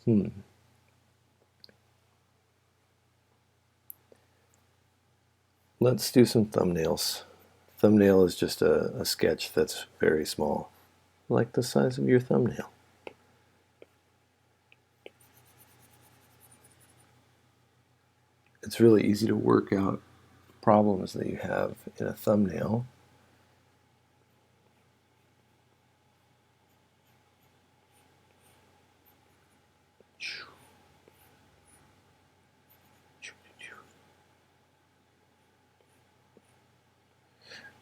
Hmm. Let's do some thumbnails. Thumbnail is just a sketch that's very small, like the size of your thumbnail. It's really easy to work out problems that you have in a thumbnail.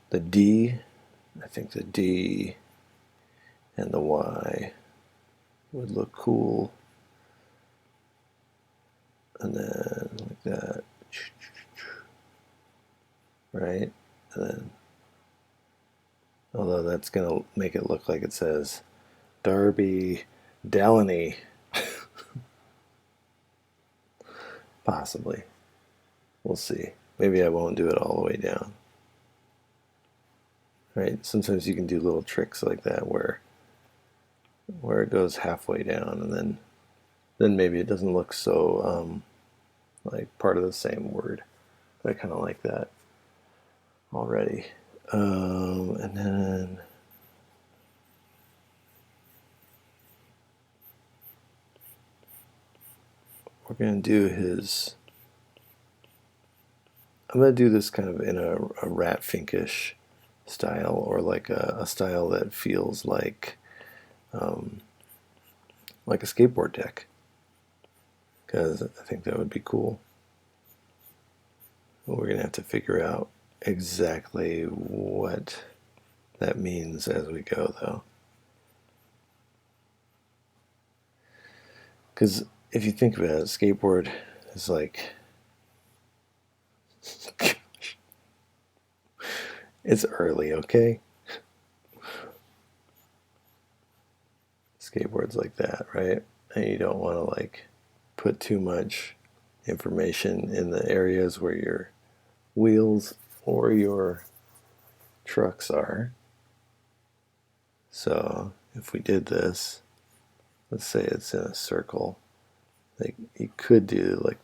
The D, I think the D and the Y would look cool. And then like that. Right? And then, although that's going to make it look like it says Darby Allin. Possibly. We'll see. Maybe I won't do it all the way down. Right? Sometimes you can do little tricks like that where it goes halfway down, and then maybe it doesn't look so like part of the same word. But I kind of like that already. And then we're going to do his. I'm going to do this kind of in a Rat Finkish style, or like a style that feels like a skateboard deck, because I think that would be cool. We're going to have to figure out exactly what that means as we go, though. Because if you think about it, skateboard is like it's early, okay? Skateboard's like that, right? And you don't want to like put too much information in the areas where your wheels or your trucks are. So if we did this, let's say it's in a circle, like you could do like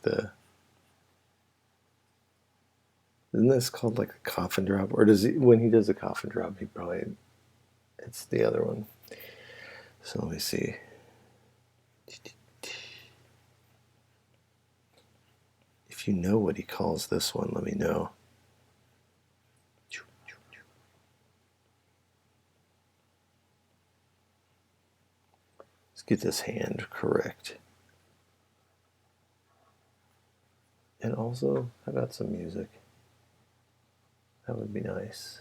isn't this called like a coffin drop? Or does he, when he does a coffin drop, he probably, it's the other one. So let me see. If you know what he calls this one, let me know. Let's get this hand correct. And also, how about some music? That would be nice.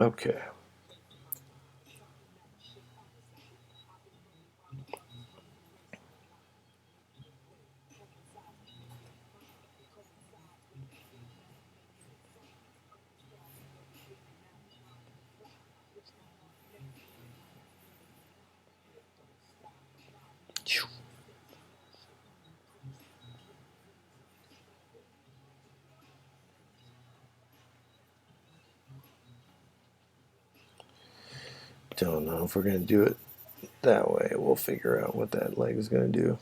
Okay. Don't know if we're going to do it that way. We'll figure out what that leg is going to do.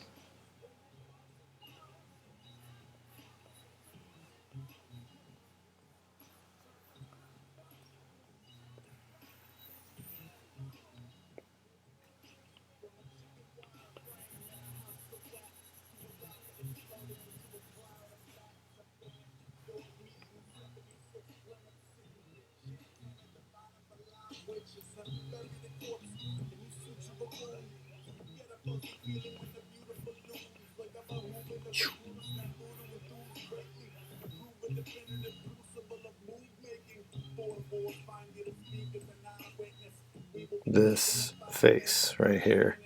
This face right here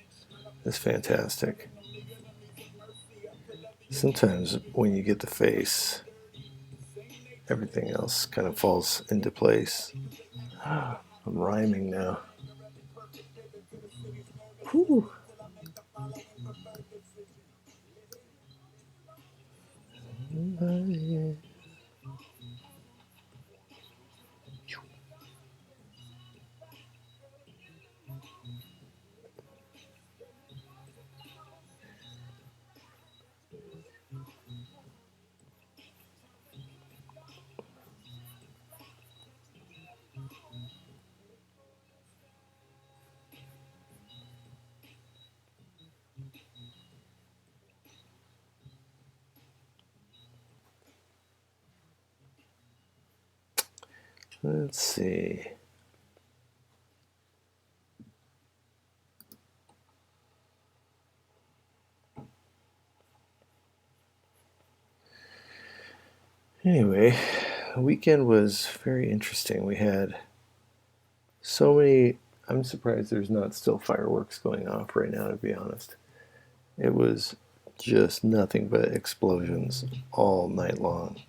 is fantastic. Sometimes when you get the face, everything else kind of falls into place. I'm rhyming now. Whew. Let's see. Anyway, the weekend was very interesting. We had so many. I'm surprised there's not still fireworks going off right now, to be honest. It was just nothing but explosions all night long.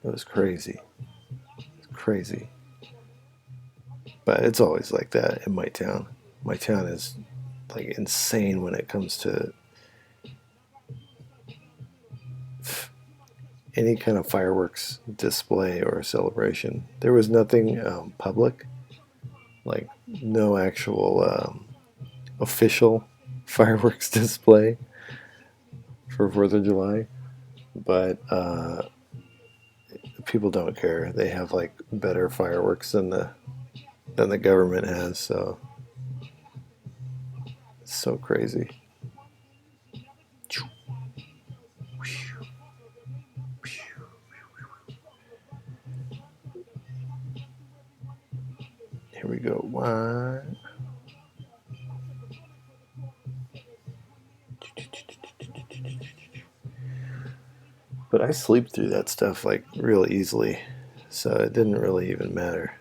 It was crazy. It's crazy. But it's always like that in my town. My town is like insane when it comes to any kind of fireworks display or celebration. There was nothing public, like no actual official fireworks display for 4th of July, but people don't care. They have like better fireworks than the government has, so it's so crazy. Here we go. One. But I sleep through that stuff like real easily, so it didn't really even matter.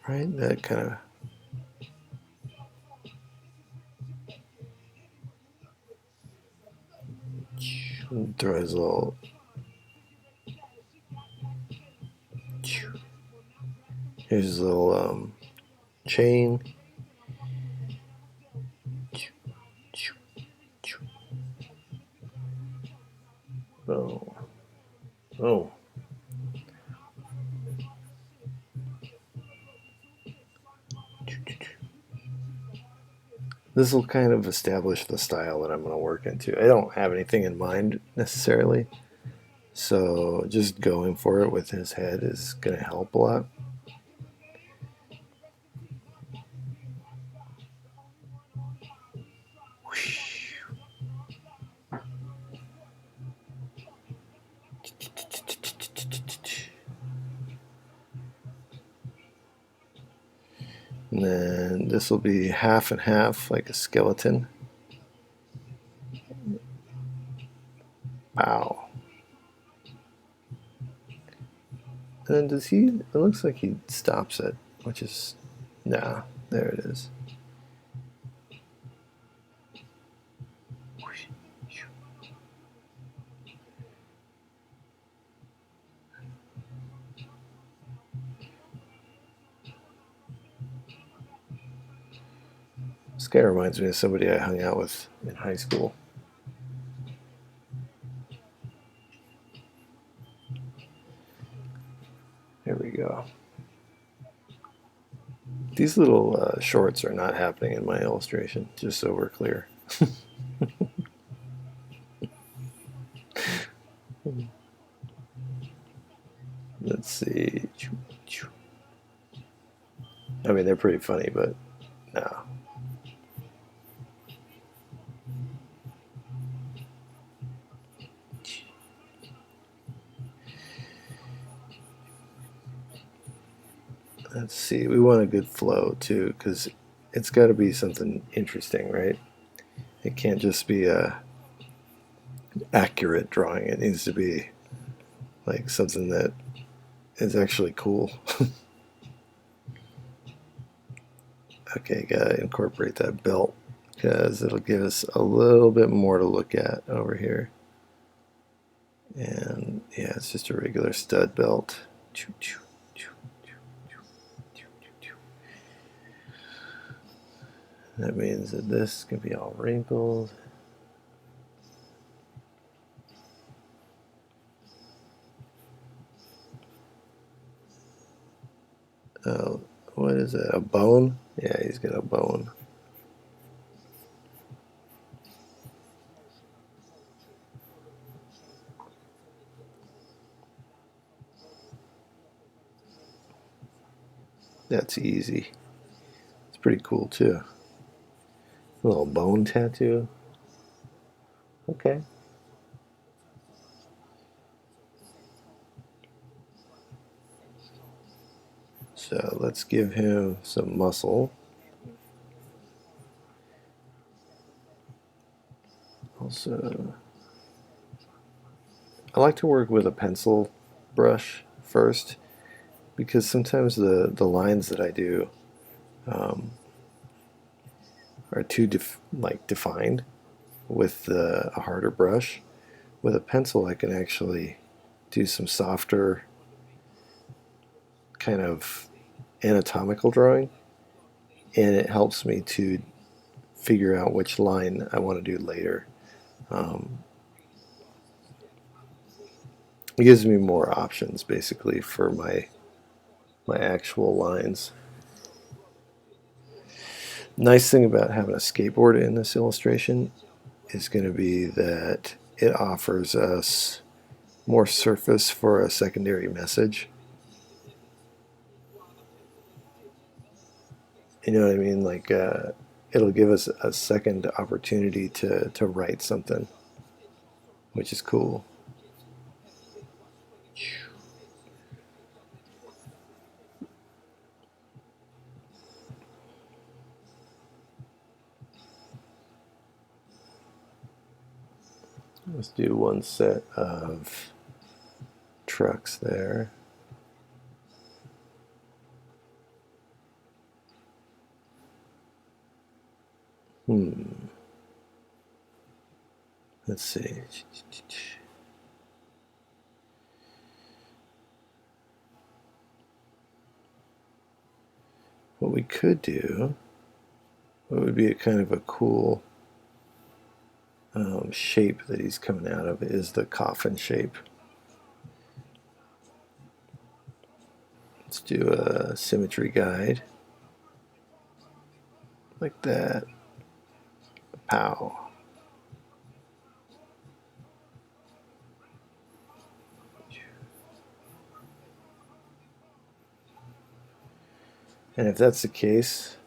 Right? That kind of throw his little. Here's his little chain. Oh. Oh. This will kind of establish the style that I'm going to work into. I don't have anything in mind necessarily, so just going for it with his head is going to help a lot. And then this will be half and half, like a skeleton. Wow. And then does he? It looks like he stops it, which is, nah. There it is. This guy reminds me of somebody I hung out with in high school. Here we go. These little shorts are not happening in my illustration, just so we're clear. Let's see. I mean, they're pretty funny, but no. Let's see. We want a good flow too, because it's got to be something interesting, right? It can't just be a accurate drawing. It needs to be like something that is actually cool. Okay, gotta incorporate that belt. because it'll give us a little bit more to look at over here. And yeah, it's just a regular stud belt. That means that this can be all wrinkled. Oh, what is that? A bone? Yeah, he's got a bone. That's easy. It's pretty cool too. A little bone tattoo. Okay. So let's give him some muscle. Also, I like to work with a pencil brush first because sometimes the lines that I do are too defined with a harder brush. With a pencil, I can actually do some softer kind of anatomical drawing, and it helps me to figure out which line I want to do later. Um, it gives me more options basically for my actual lines. Nice thing about having a skateboard in this illustration is going to be that it offers us more surface for a secondary message. You know what I mean? Like it'll give us a second opportunity to write something, which is cool. Let's do one set of trucks there. Let's see. What we could do, what would be a kind of a cool shape that he's coming out of, is the coffin shape. Let's do a symmetry guide. Like that. Pow. And if that's the case,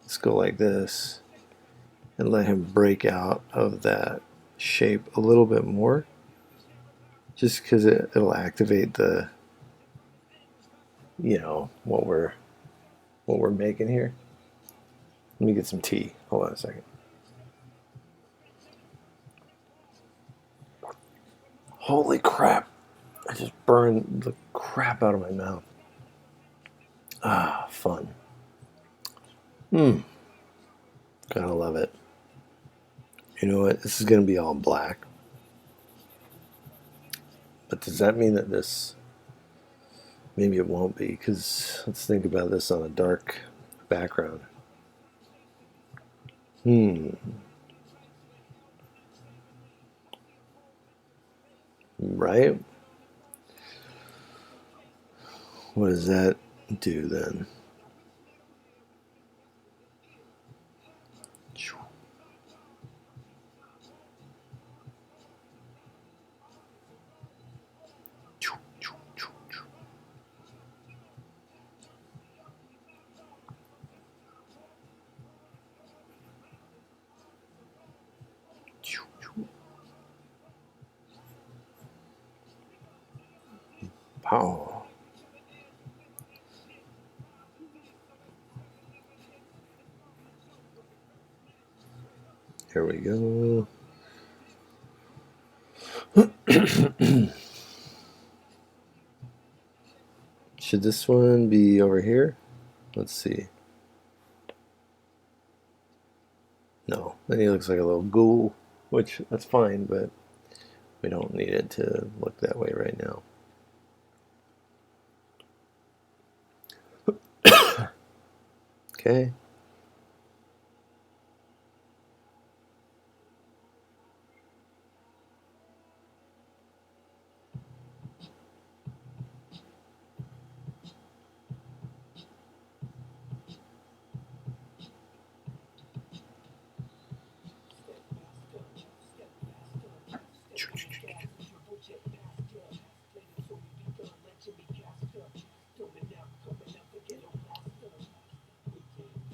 let's go like this and let him break out of that shape a little bit more, just because it'll activate the, you know, what we're making here. Let me get some tea. Hold on a second. Holy crap! I just burned the crap out of my mouth. Ah, fun. Gotta love it. You know what? This is gonna be all black. But does that mean that this... Maybe it won't be, because let's think about this on a dark background. Right? What does that do then? Pow. Here we go. Should this one be over here? Let's see. No, then he looks like a little ghoul, which that's fine, but we don't need it to look that way right now. Okay.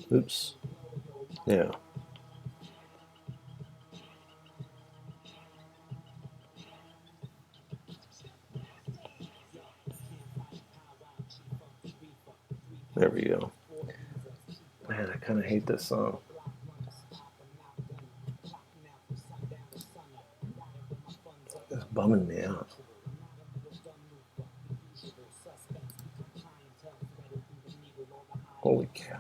Oops. Yeah. There we go. Man, I kind of hate this song. It's bumming me out. Holy cow.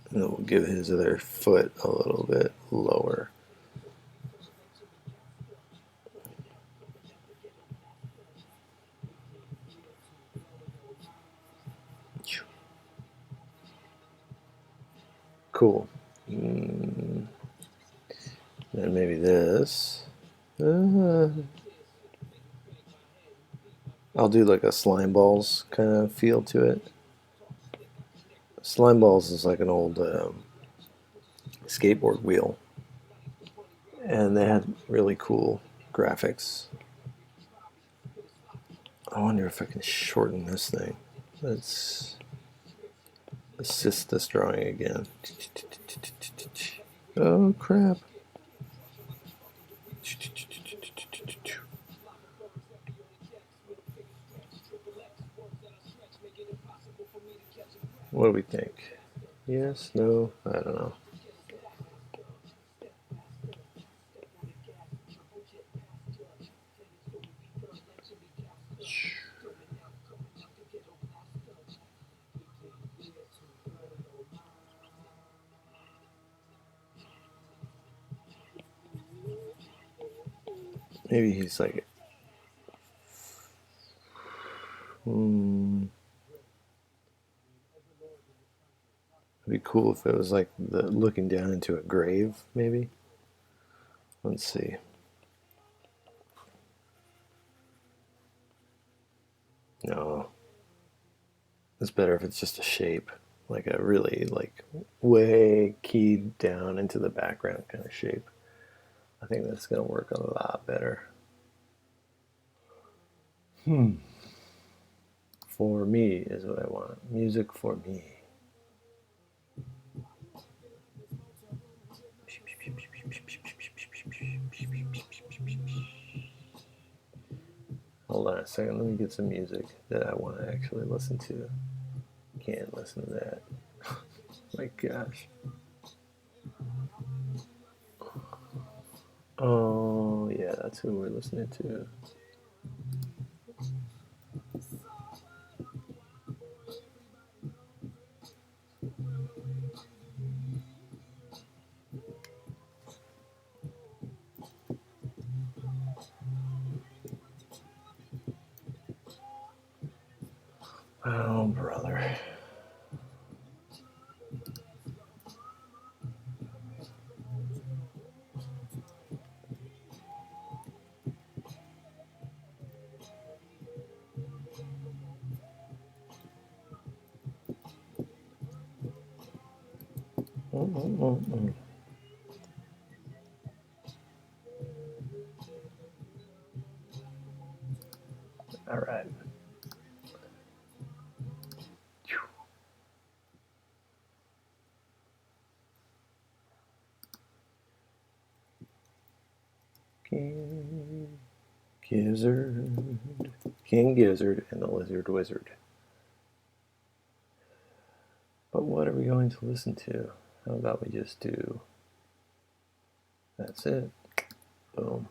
And then we'll give his other foot a little bit lower. Cool. And maybe this. I'll do like a slime balls kind of feel to it. Slime balls is like an old skateboard wheel, and they had really cool graphics. I wonder if I can shorten this thing. Let's assist this drawing again. Oh crap. What do we think? Yes, no, I don't know. Maybe he's like, it'd be cool if it was like the looking down into a grave, maybe. Let's see. No, it's better if it's just a shape, like a really like way keyed down into the background kind of shape. I think that's gonna work a lot better. For me is what I want. Music for me. Hold on a second. Let me get some music that I want to actually listen to. Can't listen to that. My gosh. Oh, yeah, that's who we're listening to. Oh, brother. All right. Gizzard, King Gizzard and the Lizard Wizard. But what are we going to listen to? How about we just do... That's it. Boom.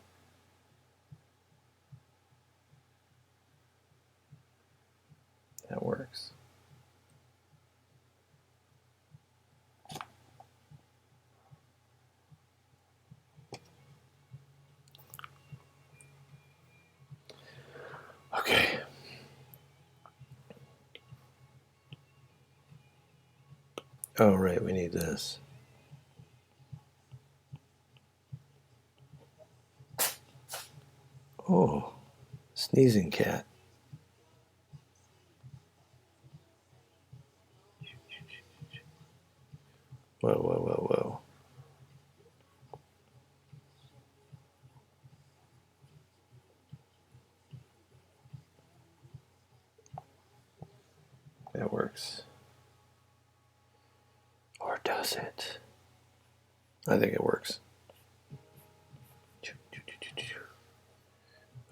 That works. Okay. Oh, right, we need this. Oh, sneezing cat. Whoa, whoa, whoa, whoa. That works. Or does it? I think it works.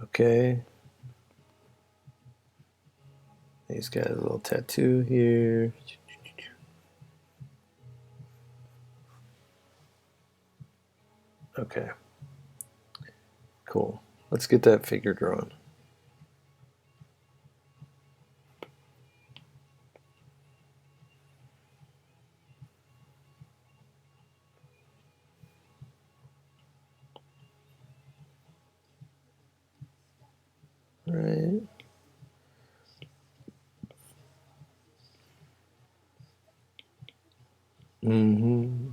Okay. He's got a little tattoo here. Okay. Cool. Let's get that figure drawn. Right. Mm-hmm.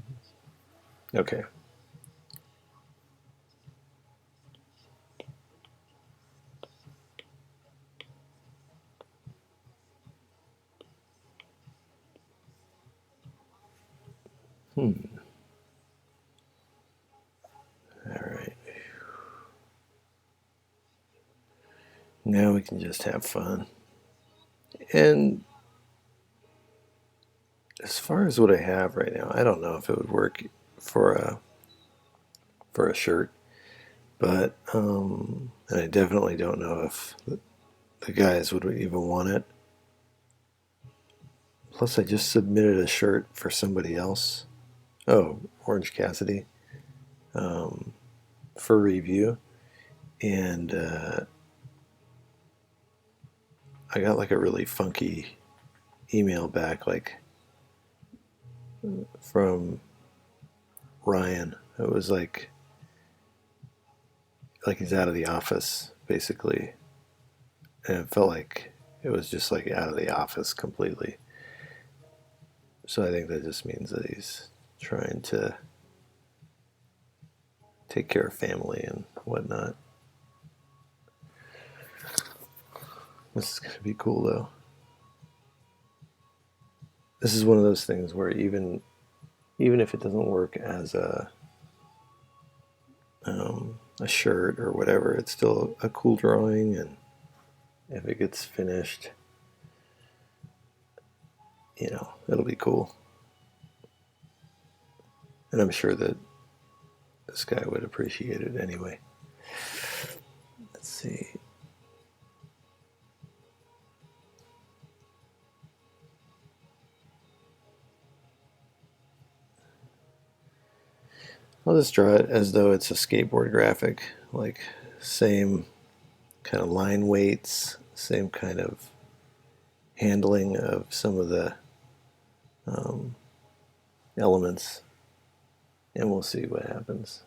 Okay. All right. Now we can just have fun. And as far as what I have right now, I don't know if it would work for a shirt, but and I definitely don't know if the guys would even want it. Plus, I just submitted a shirt for somebody else. Oh, Orange Cassidy, for review, and I got like a really funky email back, like from Ryan. It was like he's out of the office basically, and it felt like it was just like out of the office completely. So I think that just means that he's trying to take care of family and whatnot. This is going to be cool though. This is one of those things where even if it doesn't work as a shirt or whatever, it's still a cool drawing, and if it gets finished, it'll be cool. And I'm sure that this guy would appreciate it anyway. Let's see. I'll just draw it as though it's a skateboard graphic, like same kind of line weights, same kind of handling of some of the elements, and we'll see what happens.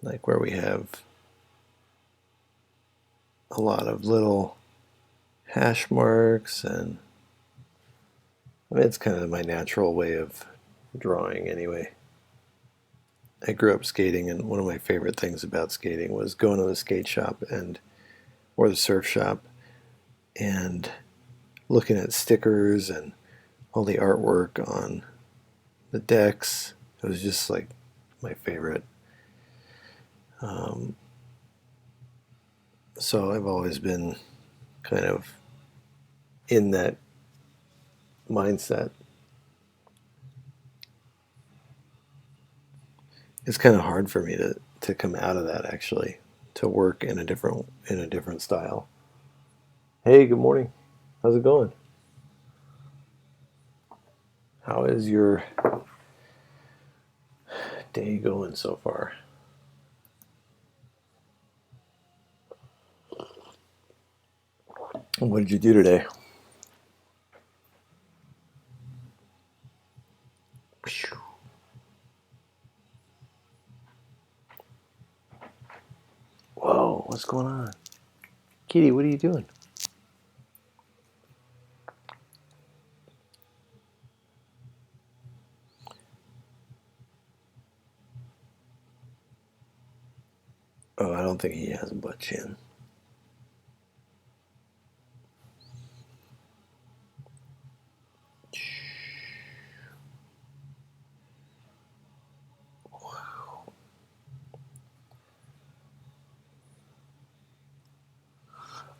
Like where we have a lot of little hash marks, and I mean, it's kind of my natural way of drawing anyway. I grew up skating, and one of my favorite things about skating was going to the skate shop or the surf shop and looking at stickers and all the artwork on the decks. It was just like my favorite. So I've always been kind of in that mindset. It's kind of hard for me to come out of that, actually, work in a different style. Hey, good morning. How's it going? How is your day going so far? What did you do today? Whoa, what's going on? Kitty, what are you doing? Oh, I don't think he has a butt chin.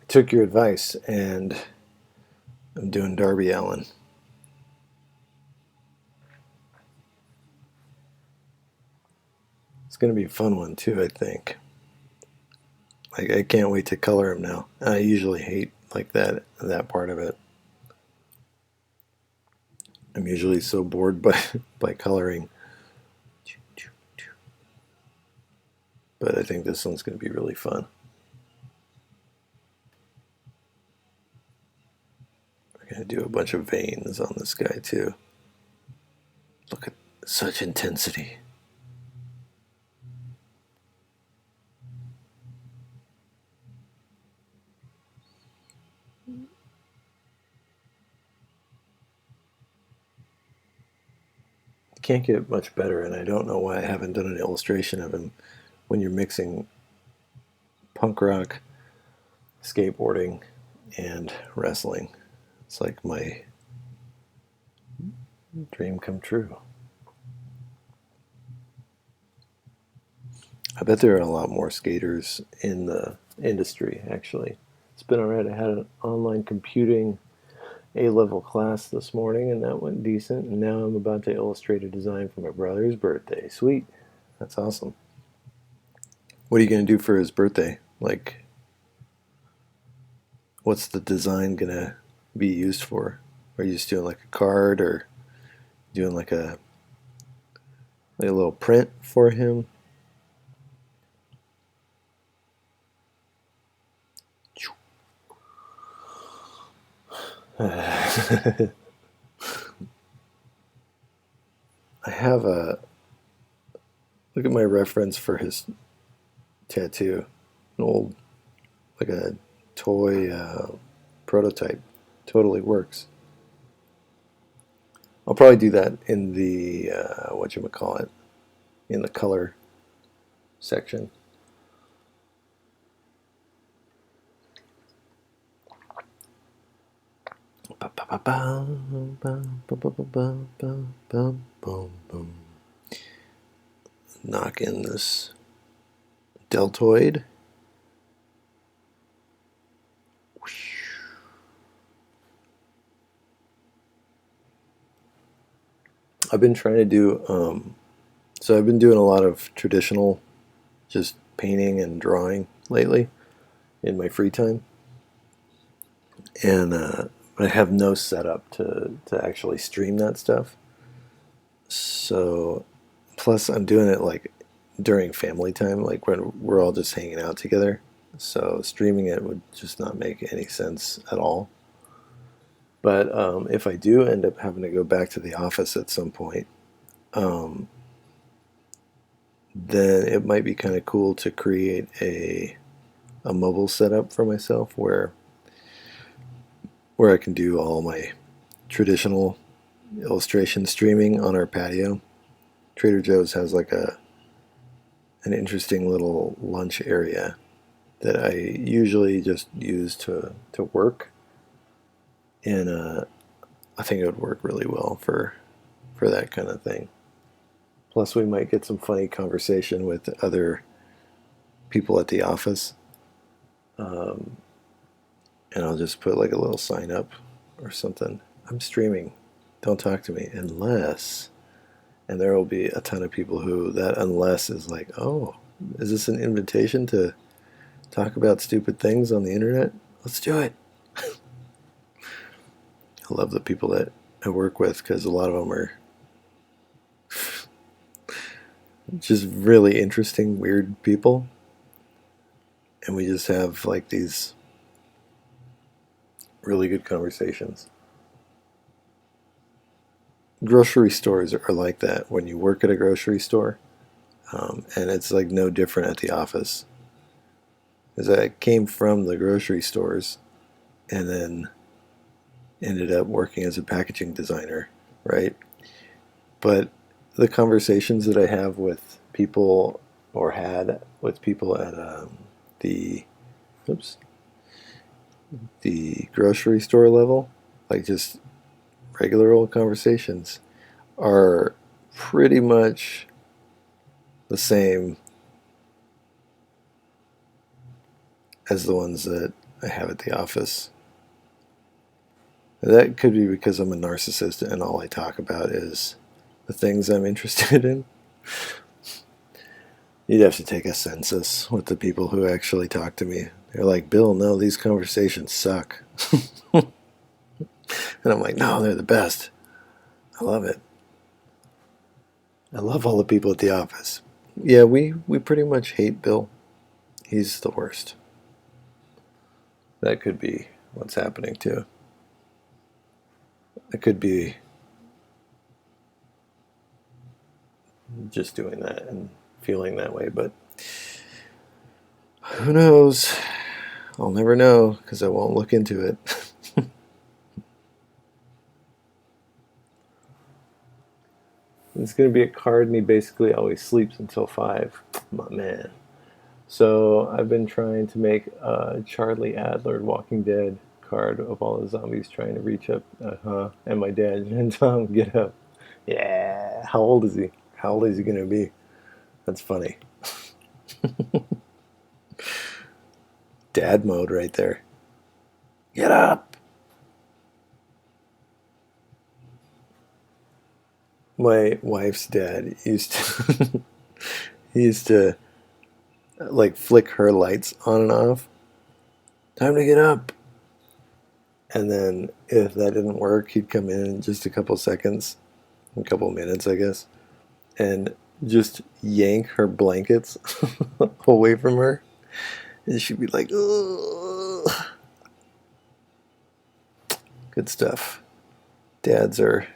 I took your advice and I'm doing Darby Allin. It's going to be a fun one too, I think. I can't wait to color him now. I usually hate like that part of it. I'm usually so bored by by coloring. But I think this one's going to be really fun. We're going to do a bunch of veins on this guy too. Look at such intensity. Can't get much better, and I don't know why I haven't done an illustration of him when you're mixing punk rock, skateboarding, and wrestling. It's like my dream come true. I bet there are a lot more skaters in the industry, actually. It's been alright. I had an online computing A-level class this morning, and that went decent. And now I'm about to illustrate a design for my brother's birthday. Sweet. That's awesome. What are you going to do for his birthday? Like, what's the design going to be used for? Are you just doing like a card or doing like a little print for him? I have a look at my reference for his tattoo. An old, like a toy prototype. Totally works. I'll probably do that in the whatchamacallit, in the color section. Knock in this deltoid. I've been trying to do, so I've been doing a lot of traditional just painting and drawing lately in my free time. And I have no setup to actually stream that stuff. So, plus I'm doing it like during family time, like when we're all just hanging out together. So streaming it would just not make any sense at all. But if I do end up having to go back to the office at some point, then it might be kind of cool to create a mobile setup for myself where I can do all my traditional illustration streaming on our patio. Trader Joe's has like an interesting little lunch area that I usually just use to work, and I think it would work really well for that kind of thing. Plus, we might get some funny conversation with other people at the office, and I'll just put like a little sign up or something. I'm streaming. Don't talk to me unless, and there will be a ton of people who that unless is like, oh, is this an invitation to Talk about stupid things on the internet? Let's do it. I love the people that I work with because a lot of them are just really interesting, weird people. And we just have like these really good conversations. Grocery stores are like that. When you work at a grocery store, and it's like no different at the office. Because I came from the grocery stores and then ended up working as a packaging designer, right? But the conversations that I have with people or had with people at the oops the grocery store level, like just regular old conversations, are pretty much the same as the ones that I have at the office. That could be because I'm a narcissist and all I talk about is the things I'm interested in. You'd have to take a census with the people who actually talk to me. They're like, Bill, no, these conversations suck. And I'm like, no, they're the best. I love it. I love all the people at the office. Yeah, we pretty much hate Bill. He's the worst. That could be what's happening too. It could be just doing that and feeling that way, but who knows? I'll never know because I won't look into it. It's going to be a card, and he basically always sleeps until 5. My man. So I've been trying to make a Charlie Adler Walking Dead card of all the zombies trying to reach up. And my dad and Tom get up. Yeah. How old is he? How old is he going to be? That's funny. Dad mode right there. Get up. My wife's dad used to he used to like flick her lights on and off. Time to get up. And then if that didn't work, he'd come in just a couple seconds, a couple minutes, I guess, and just yank her blankets away from her. And she'd be like, ugh. Good stuff. Dads are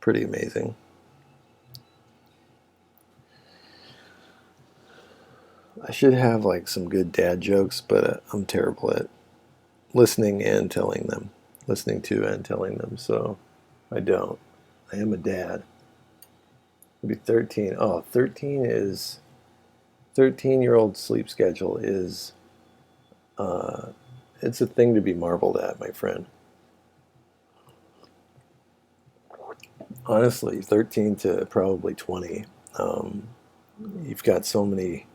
pretty amazing. I should have like some good dad jokes, but I'm terrible at listening and telling them, listening to and telling them. So I don't. I am a dad. I'll be 13. Oh, 13-year-old sleep schedule is it's a thing to be marveled at, my friend. Honestly, 13 to probably 20. You've got so many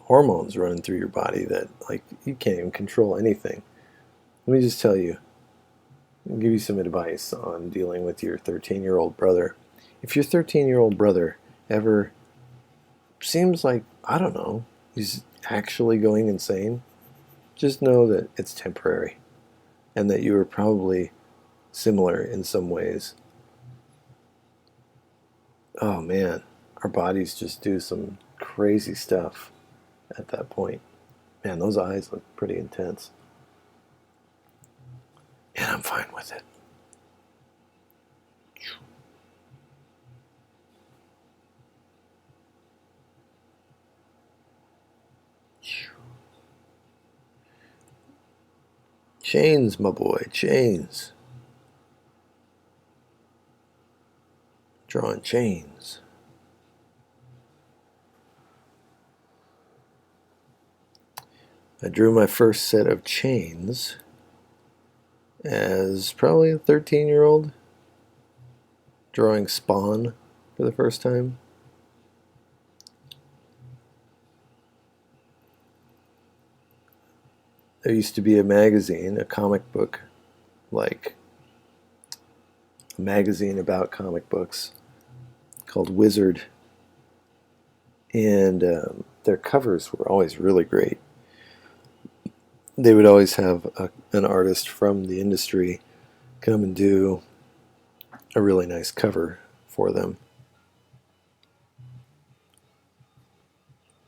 hormones running through your body that like you can't even control anything. Let me just tell you, I'll give you some advice on dealing with your 13-year-old brother. If your 13-year-old brother ever seems like, I don't know, he's actually going insane, just know that it's temporary and that you are probably similar in some ways. Oh man, our bodies just do some crazy stuff at that point. Man, those eyes look pretty intense. And I'm fine with it. Chains, my boy, chains. Drawing chains. I drew my first set of chains as probably a 13-year-old, drawing Spawn for the first time. There used to be a magazine, a comic book, like a magazine about comic books called Wizard. and their covers were always really great. They would always have an artist from the industry come and do a really nice cover for them.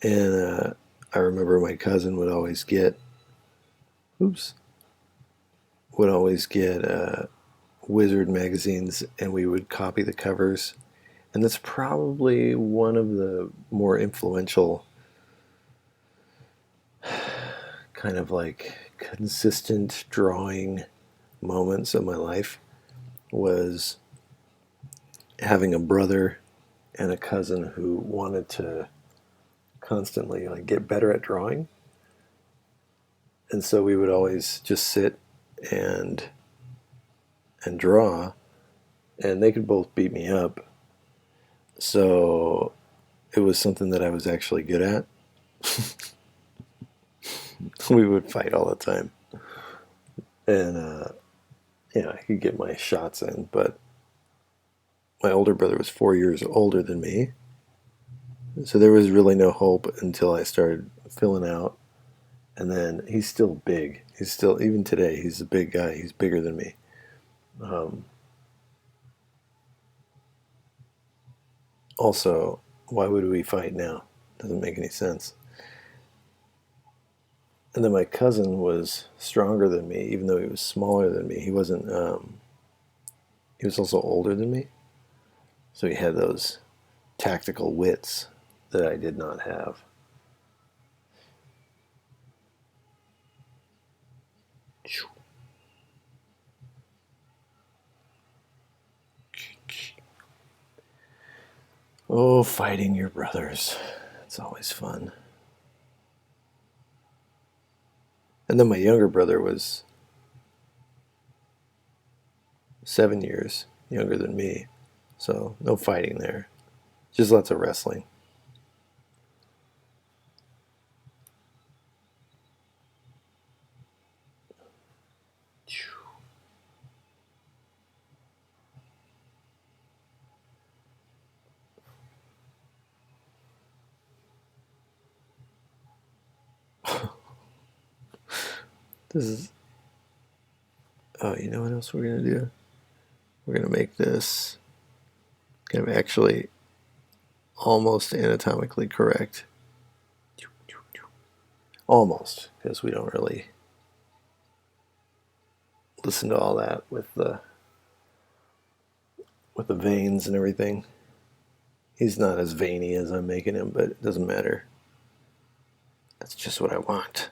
And I remember my cousin would always get, oops, would always get Wizard magazines, and we would copy the covers. And that's probably one of the more influential kind of like consistent drawing moments of my life, was having a brother and a cousin who wanted to constantly like get better at drawing. And so we would always just sit and draw, and they could both beat me up. So it was something that I was actually good at. We would fight all the time. And I could get my shots in, but my older brother was 4 years older than me. So there was really no hope until I started filling out. And then he's still big. He's still, even today, he's a big guy. He's bigger than me. Also, why would we fight now? Doesn't make any sense. And then my cousin was stronger than me, even though he was smaller than me. He wasn't. He was also older than me, so he had those tactical wits that I did not have. Oh, fighting your brothers. It's always fun. And then my younger brother was 7 years younger than me. So no fighting there. Just lots of wrestling. This is. Oh, you know what else we're going to do? We're going to make this kind of actually almost anatomically correct. Almost, because we don't really listen to all that with the veins and everything. He's not as veiny as I'm making him, but it doesn't matter. That's just what I want.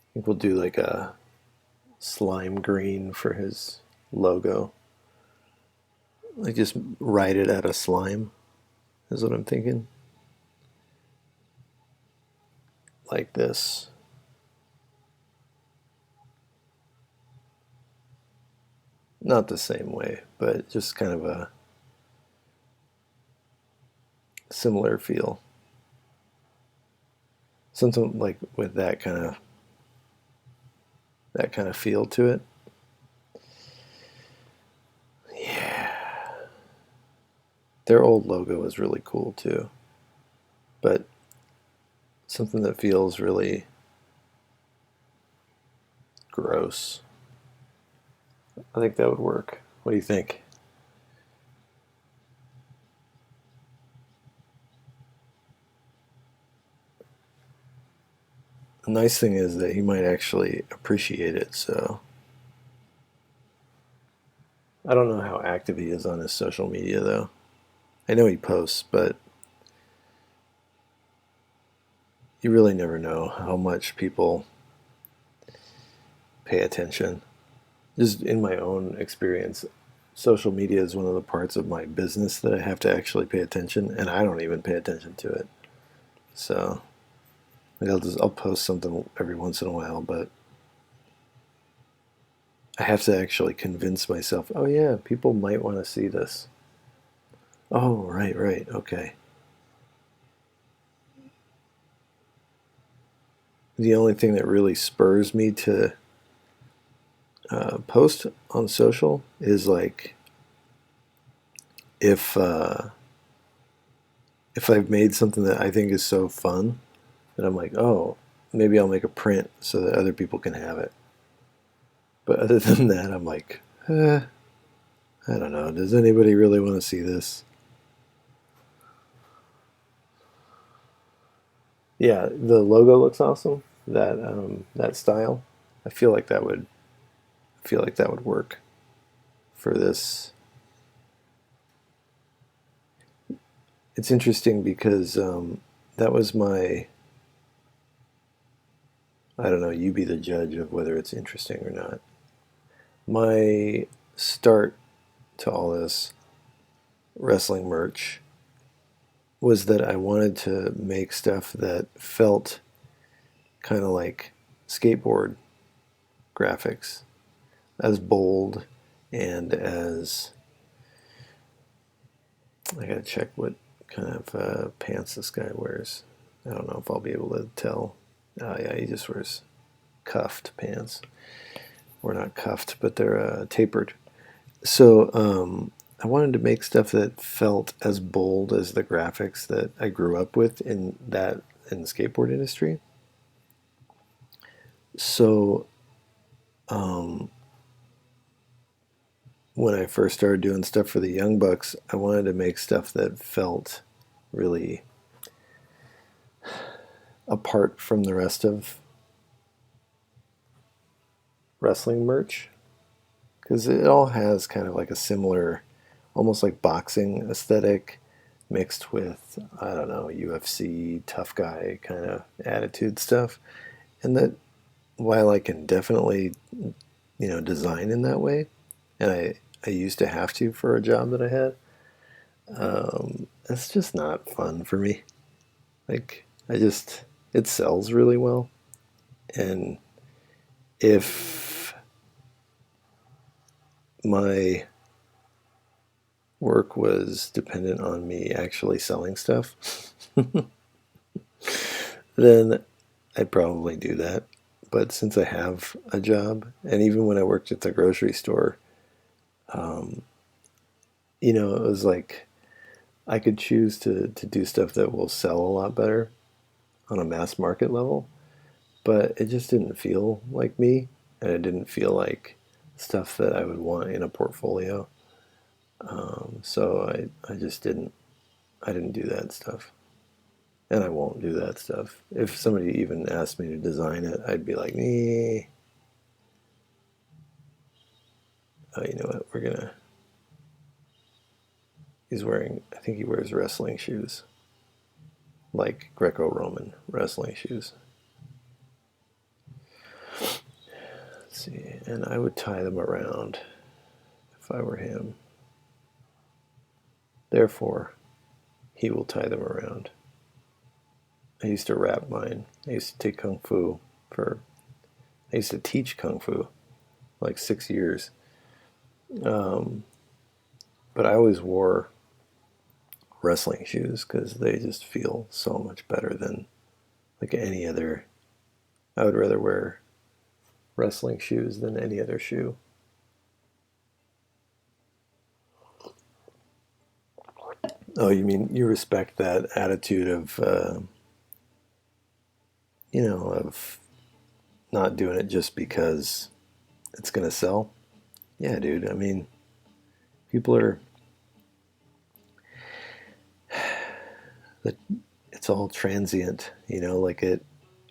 I think we'll do like a slime green for his logo. Like just write it out of slime, is what I'm thinking. Like this. Not the same way, but just kind of a similar feel. Something like with that kind of feel to it. Yeah. Their old logo is really cool too. But something that feels really gross. I think that would work. What do you think? The nice thing is that he might actually appreciate it, so I don't know how active he is on his social media though. I know he posts, but you really never know how much people pay attention. Just in my own experience, social media is one of the parts of my business that I have to actually pay attention, and I don't even pay attention to it. So like I'll post something every once in a while, but I have to actually convince myself, oh yeah, people might want to see this. Oh, right, okay. the only thing that really spurs me to post on social is like if if I've made something that I think is so fun that I'm like, oh, maybe I'll make a print so that other people can have it. But other than that, I'm like, I don't know. Does anybody really want to see this? Yeah, the logo looks awesome. That style, I feel like that would work for this. It's interesting because that was my, I don't know, you be the judge of whether it's interesting or not. My start to all this wrestling merch was that I wanted to make stuff that felt kind of like skateboard graphics, as bold and as, I gotta check what kind of pants this guy wears. I don't know if I'll be able to tell. Oh yeah, he just wears cuffed pants. Or not cuffed, but they're tapered. So I wanted to make stuff that felt as bold as the graphics that I grew up with in the skateboard industry. So um, when I first started doing stuff for the Young Bucks, I wanted to make stuff that felt really apart from the rest of wrestling merch because it all has kind of like a similar, almost like boxing aesthetic mixed with, I don't know, UFC tough guy kind of attitude stuff. And that while I can definitely, design in that way, and I used to have to for a job that I had, it's just not fun for me. Like, it sells really well. And if my work was dependent on me actually selling stuff, then I'd probably do that. But since I have a job, and even when I worked at the grocery store, um, it was like I could choose to do stuff that will sell a lot better on a mass market level, but it just didn't feel like me, and it didn't feel like stuff that I would want in a portfolio. So I just I didn't do that stuff. And I won't do that stuff. If somebody even asked me to design it, I'd be like, nee. Oh, you know what? He's wearing, I think he wears wrestling shoes, like Greco Roman wrestling shoes. Let's see. And I would tie them around if I were him. Therefore, he will tie them around. I used to wrap mine. I used to take Kung Fu for, I used to teach Kung Fu like 6 years. Um, but I always wore wrestling shoes because they just feel so much better than like any other. I would rather wear wrestling shoes than any other shoe. Oh, you mean you respect that attitude of, of not doing it just because it's going to sell? Yeah, dude. I mean, people are, it's all transient, like it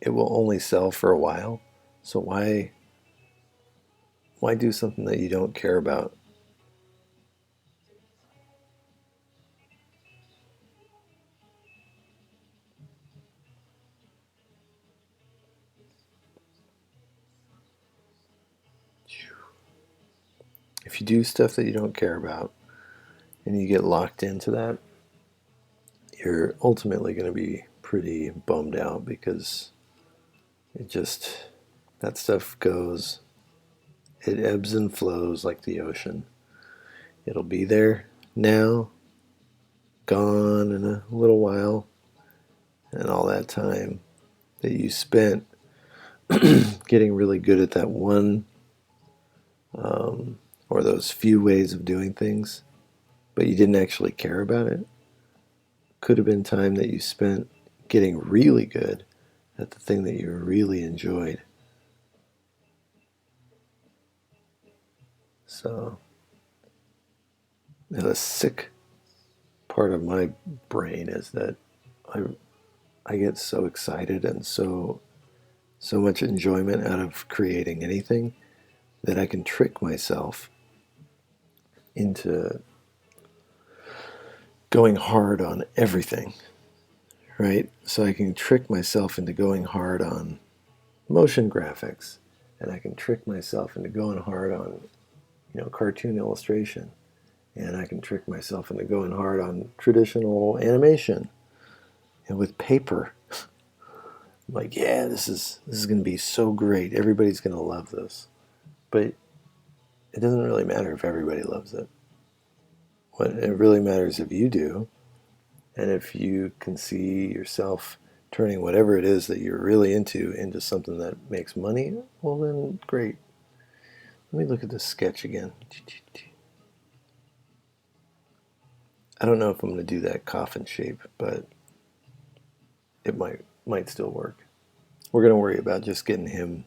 will only sell for a while. So why do something that you don't care about? If you do stuff that you don't care about and you get locked into that, you're ultimately going to be pretty bummed out because it just, that stuff goes, it ebbs and flows like the ocean. It'll be there now, gone in a little while, and all that time that you spent getting really good at that one or those few ways of doing things, but you didn't actually care about it. Could have been time that you spent getting really good at the thing that you really enjoyed. So, the sick part of my brain is that I I get so excited and so much enjoyment out of creating anything that I can trick myself into going hard on everything, right? So I can trick myself into going hard on motion graphics, and I can trick myself into going hard on, cartoon illustration, and I can trick myself into going hard on traditional animation and with paper. I'm like, yeah, this is going to be so great. Everybody's going to love this. But it doesn't really matter if everybody loves it. What it really matters if you do, and if you can see yourself turning whatever it is that you're really into something that makes money, well then great. Let me look at this sketch again. I don't know if I'm going to do that coffin shape, but it might still work. We're going to worry about just getting him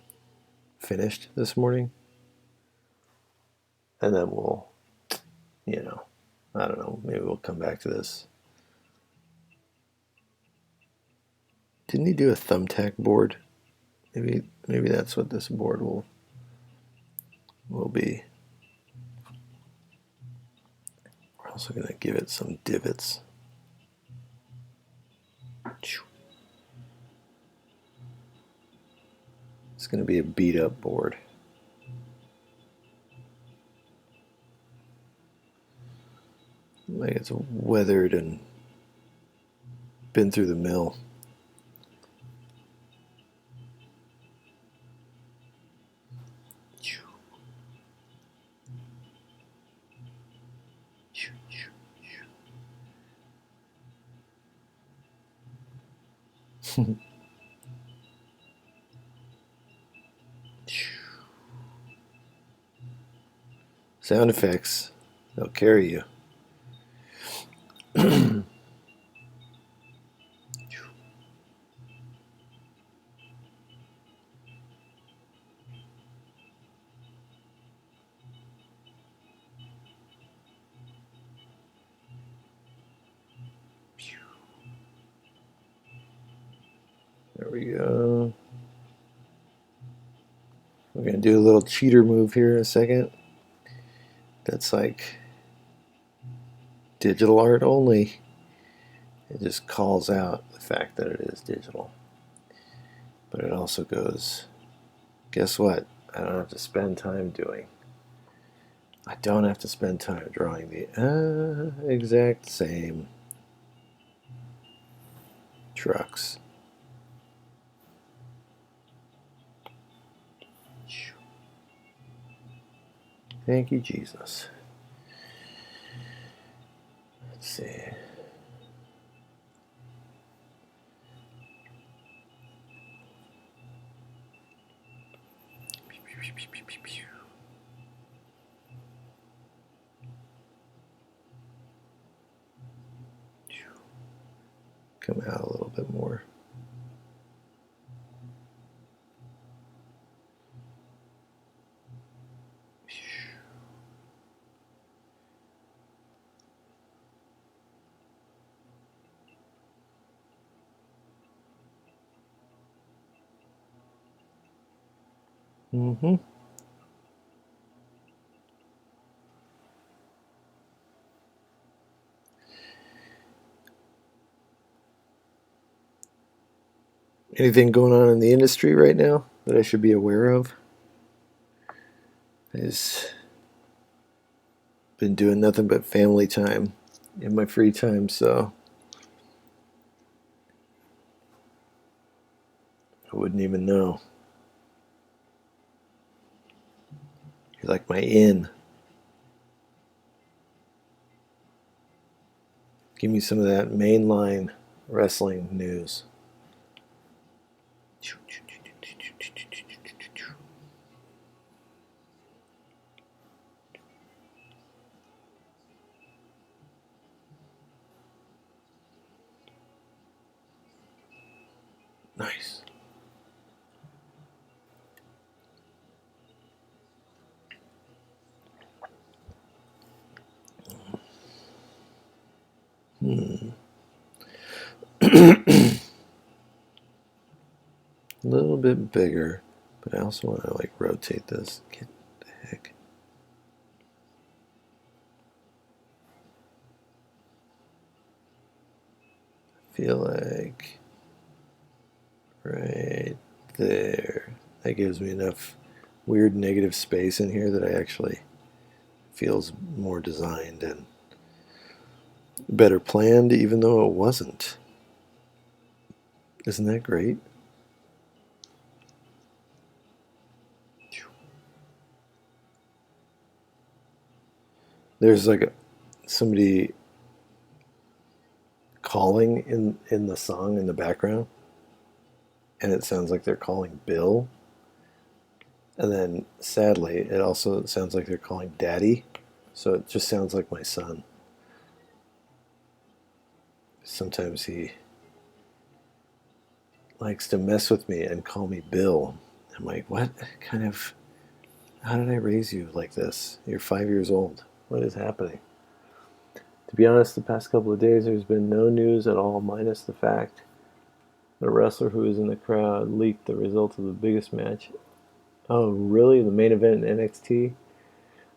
finished this morning, and then we'll, I don't know, maybe we'll come back to this. Didn't he do a thumbtack board? Maybe that's what this board will be. We're also going to give it some divots. It's going to be a beat up board. Like it's weathered and been through the mill. Sound effects, they'll carry you. There we go. We're going to do a little cheater move here in a second. That's like digital art only. It just calls out the fact that it is digital. But it also goes, guess what? I don't have to spend time doing. I don't have to spend time drawing the exact same trucks. Thank you, Jesus. Let's see. Come out a little bit more. Mm-hmm. Anything going on in the industry right now that I should be aware of? I've been doing nothing but family time in my free time, so I wouldn't even know. You're like my in. Give me some of that mainline wrestling news. Nice. A little bit bigger, but I also want to like rotate this. Get the heck. I feel like right there. That gives me enough weird negative space in here that I actually feels more designed and better planned, even though it wasn't. Isn't that great? There's like somebody calling in the song in the background, and it sounds like they're calling Bill. And then sadly, it also sounds like they're calling Daddy. So it just sounds like my son. Sometimes he likes to mess with me and call me Bill. I'm like, what kind of, how did I raise you like this? You're 5 years old. What is happening? To be honest, the past couple of days there's been no news at all, minus the fact the wrestler who was in the crowd leaked the results of the biggest match. Oh, really? The main event in NXT?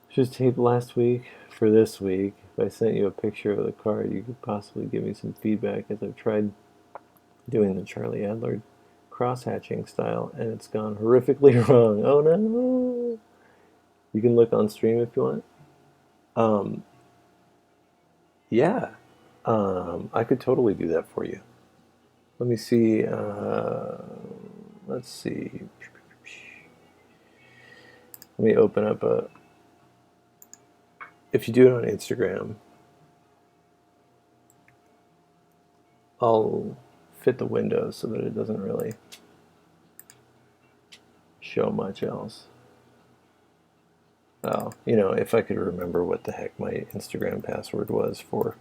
Just taped last week for this week. If I sent you a picture of the card, you could possibly give me some feedback, as I've tried doing the Charlie Adler cross-hatching style, and it's gone horrifically wrong. Oh no! You can look on stream if you want. Um, yeah, I could totally do that for you. Let me see. Let's see. Let me open up a. If you do it on Instagram, I'll fit the window so that it doesn't really show much else. Oh, if I could remember what the heck my Instagram password was for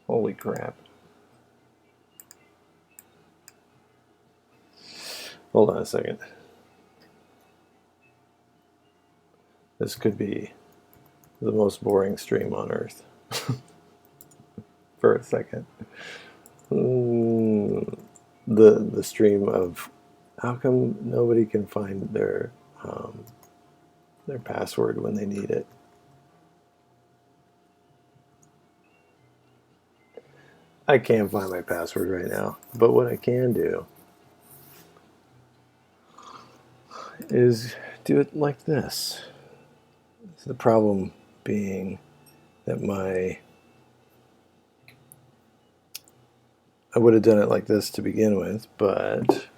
holy crap. Hold on a second. This could be the most boring stream on earth. For a second. The stream of how come nobody can find their password when they need it. I can't find my password right now, but what I can do is do it like this. So the problem being that I would have done it like this to begin with, but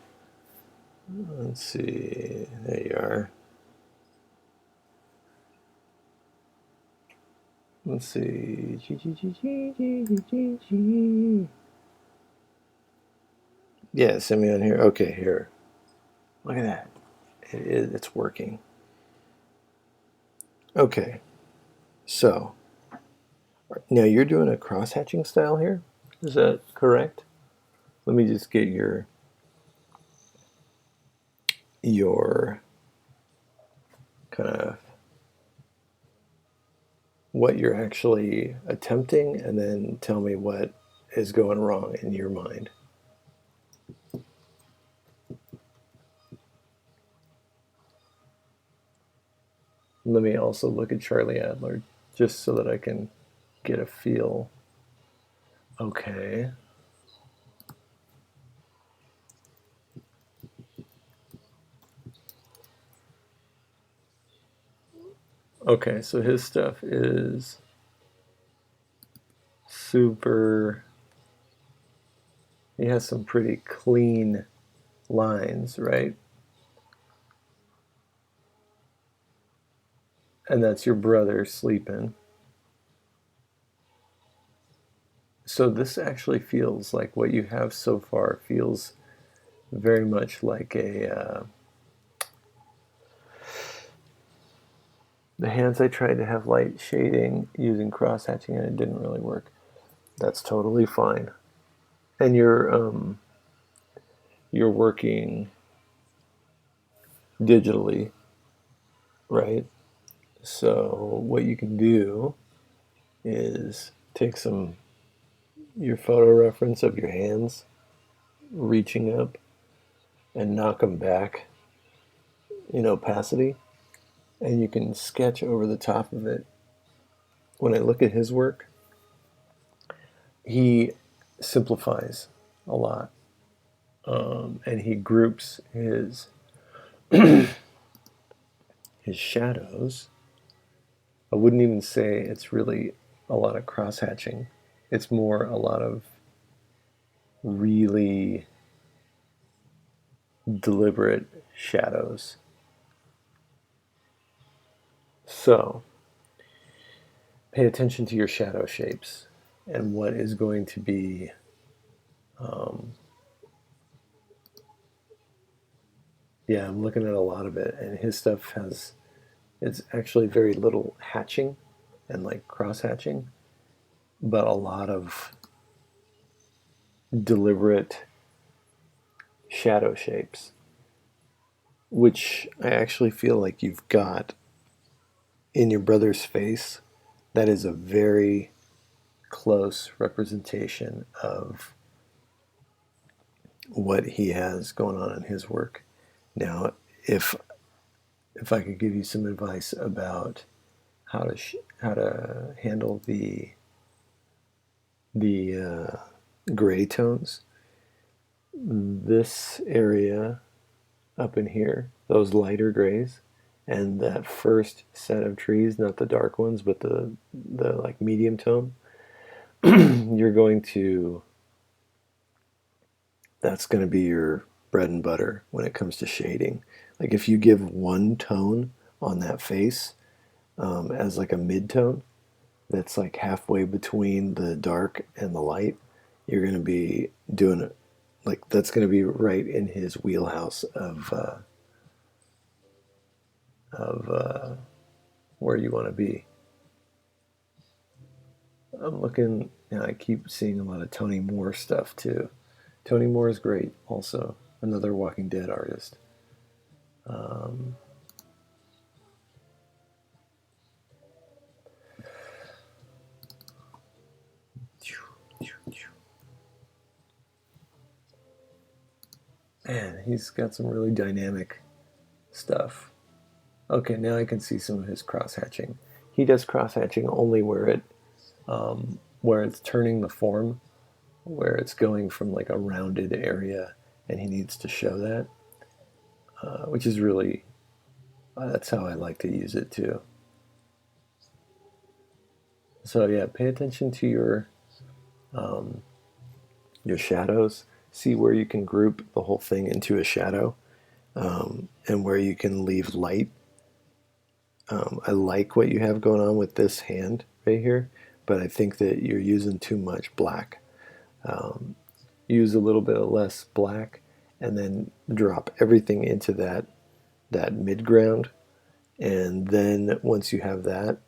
let's see. There you are. Let's see. Yeah, send me on here. Okay, here. Look at that. It's working. Okay. So, now you're doing a cross-hatching style here? Is that correct? Let me just get your kind of what you're actually attempting, and then tell me what is going wrong in your mind. Let me also look at Charlie Adler just so that I can get a feel. Okay. Okay, so his stuff is super. He has some pretty clean lines, right? And that's your brother sleeping. So this actually feels like what you have so far feels very much like a The hands I tried to have light shading using cross hatching and it didn't really work. That's totally fine. And you're working digitally, right? So what you can do is take your photo reference of your hands reaching up and knock them back in opacity, and you can sketch over the top of it. When I look at his work, he simplifies a lot, and he groups his shadows. I wouldn't even say it's really a lot of cross hatching. It's more a lot of really deliberate shadows. So pay attention to your shadow shapes and what is going to be yeah, I'm looking at a lot of it, and his stuff has it's actually very little hatching and like cross hatching, but a lot of deliberate shadow shapes, which I actually feel like you've got in your brother's face. That is a very close representation of what he has going on in his work. Now, if if I could give you some advice about how to handle the gray tones, this area up in here, those lighter grays, and that first set of trees, not the dark ones, but the like medium tone, you're going to that's going to be your bread and butter when it comes to shading. Like if you give one tone on that face as like a mid tone, that's like halfway between the dark and the light, you're going to be doing it like that's going to be right in his wheelhouse of where you want to be. I'm looking, and I keep seeing a lot of Tony Moore stuff too. Tony Moore is great, also another Walking Dead artist. Um, Man, he's got some really dynamic stuff. Okay, now I can see some of his cross hatching. He does cross hatching only where it's turning the form, where it's going from like a rounded area, and he needs to show that, which is really that's how I like to use it too. So yeah, pay attention to um, your shadows. See where you can group the whole thing into a shadow, and where you can leave light. I like what you have going on with this hand right here, but I think that you're using too much black. Um, Use a little bit of less black, and then drop everything into that mid ground. And then once you have that,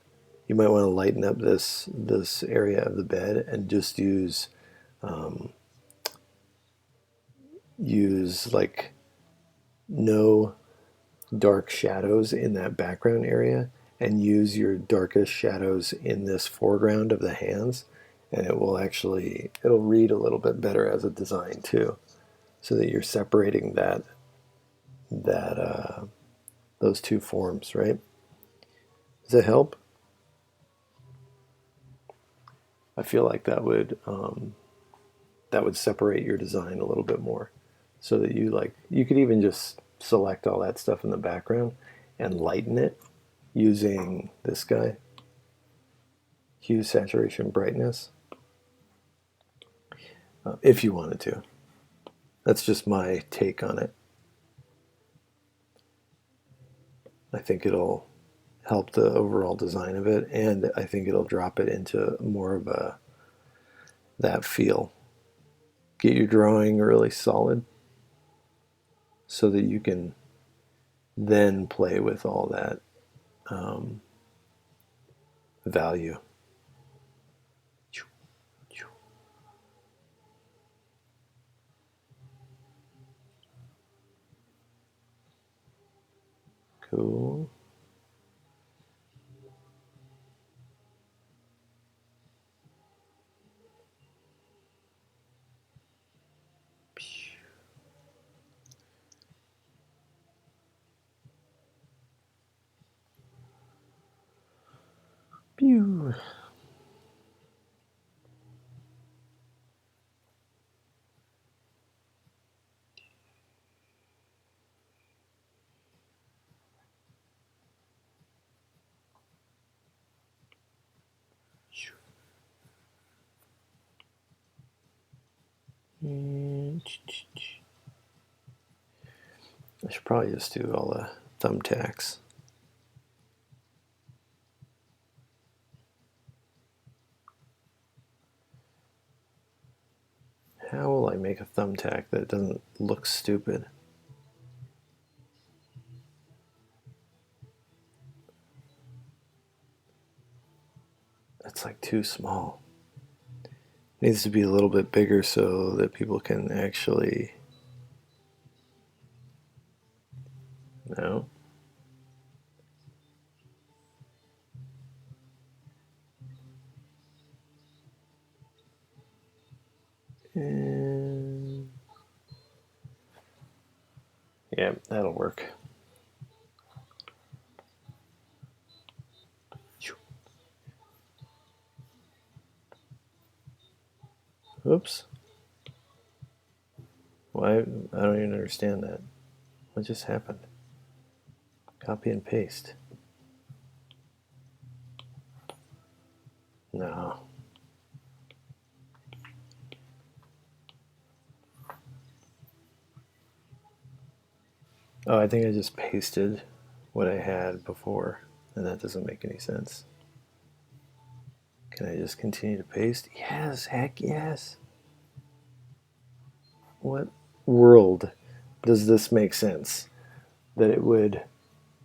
you might want to lighten up this area of the bed and just um, use like no dark shadows in that background area, and use your darkest shadows in this foreground of the hands, and it'll read a little bit better as a design too, so that you're separating that those two forms, right? Does that help? I feel like that would separate your design a little bit more, so that you could even just select all that stuff in the background and lighten it using this guy, hue, saturation, brightness, if you wanted to. That's just my take on it. I think it'll help the overall design of it, and I think it'll drop it into more of a that feel. Get your drawing really solid so that you can then play with all that value. Cool. Pew. I should probably just do all the thumbtacks. How will I make a thumbtack that doesn't look stupid? That's like too small. It needs to be a little bit bigger so that people can actually... No. And... yeah, that'll work. Oops. Why? I don't even understand that. What just happened? Copy and paste. No. Oh, I think I just pasted what I had before, and that doesn't make any sense. Can I just continue to paste? Yes, heck yes. What world does this make sense? That it would...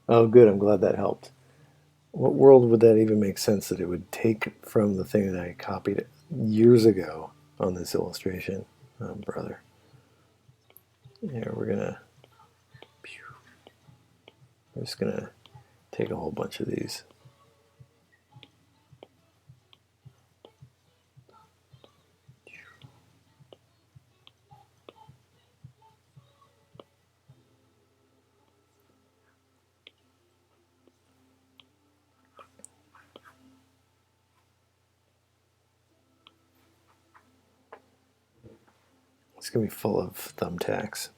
oh, good, I'm glad that helped. What world would that even make sense that it would take from the thing that I copied years ago on this illustration? Oh, brother. Yeah, we're just gonna take a whole bunch of these. It's gonna be full of thumbtacks.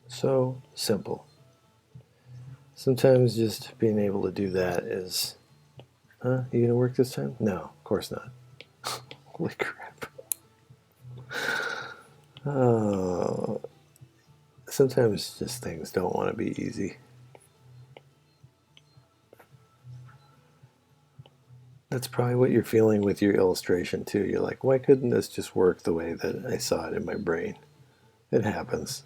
So simple. Sometimes just being able to do that is... huh? You gonna work this time? No, of course not. Holy crap. Oh, sometimes just things don't want to be easy. That's probably what you're feeling with your illustration too. You're like, why couldn't this just work the way that I saw it in my brain? It happens.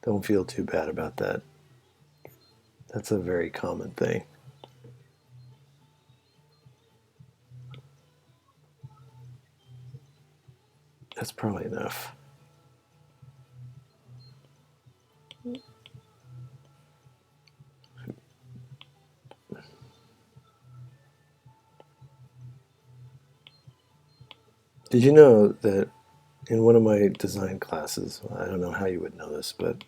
Don't feel too bad about that. That's a very common thing. That's probably enough. Did you know that in one of my design classes, I don't know how you would know this, but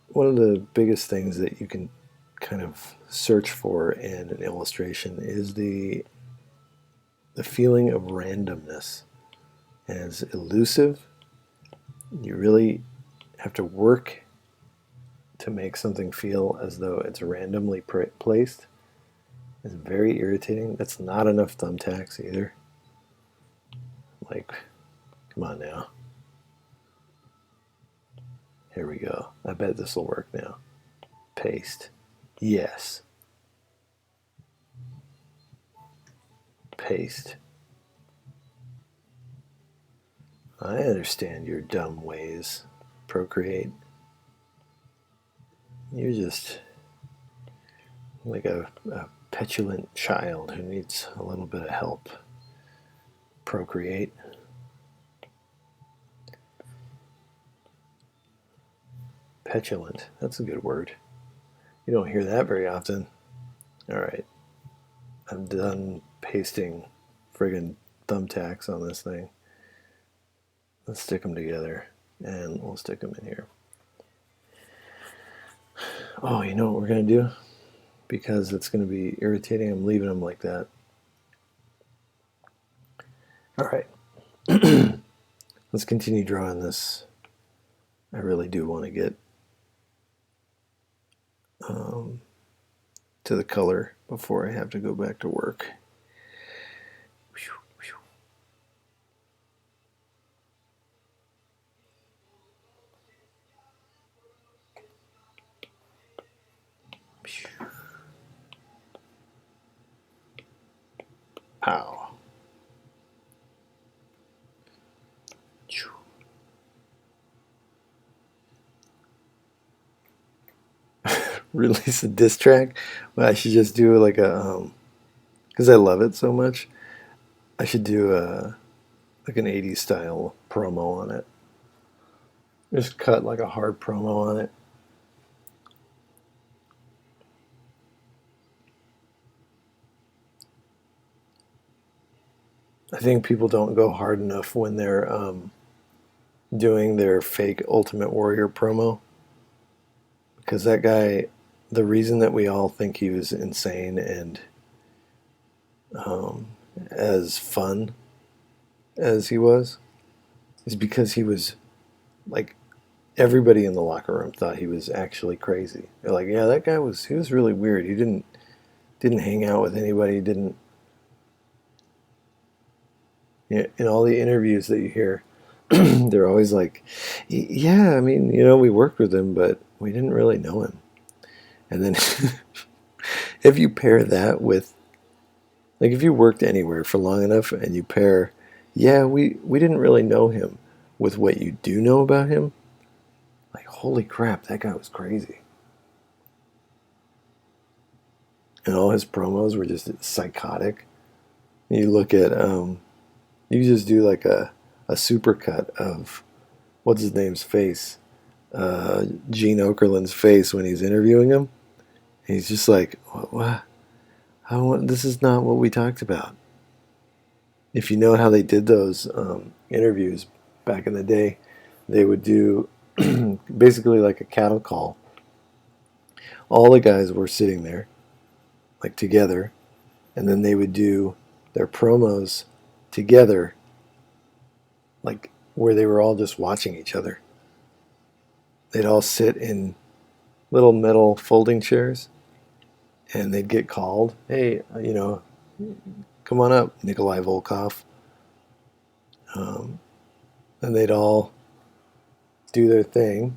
one of the biggest things that you can kind of search for in an illustration is the feeling of randomness. And it's elusive. You really have to work to make something feel as though it's randomly placed. It's very irritating. That's not enough thumbtacks either. Like, come on now. Here we go. I bet this will work now. Paste. Yes. paste. I understand your dumb ways, Procreate. You're just like a petulant child who needs a little bit of help, Procreate. Petulant, that's a good word. You don't hear that very often. Alright, I'm done pasting friggin' thumbtacks on this thing. Let's stick them together, and we'll stick them in here. Oh, you know what we're going to do? Because it's going to be irritating, I'm leaving them like that. Alright, let's continue drawing this. I really do want to get to the color before I have to go back to work. Pow. Release a diss track? Well, I should just do like a because I love it so much. I should do like an 80s style promo on it. Just cut like a hard promo on it. I think people don't go hard enough when they're doing their fake Ultimate Warrior promo. Because that guy, the reason that we all think he was insane and as fun as he was is because he was like, everybody in the locker room thought he was actually crazy. They're like, yeah, that guy he was really weird. He didn't hang out with anybody. He didn't. In all the interviews that you hear, they're always like, yeah, I mean, we worked with him, but we didn't really know him. And then if you pair that with, like, if you worked anywhere for long enough and you pair, yeah, we didn't really know him, with what you do know about him, like, holy crap, that guy was crazy. And all his promos were just psychotic. You look at, you just do like a supercut of, what's his name's face? Gene Okerlund's face when he's interviewing him. He's just like, what? This is not what we talked about. If you know how they did those interviews back in the day, they would do basically like a cattle call. All the guys were sitting there, like together, and then they would do their promos together, like where they were all just watching each other. They'd all sit in little metal folding chairs, and they'd get called, hey, come on up, Nikolai Volkov. And they'd all do their thing.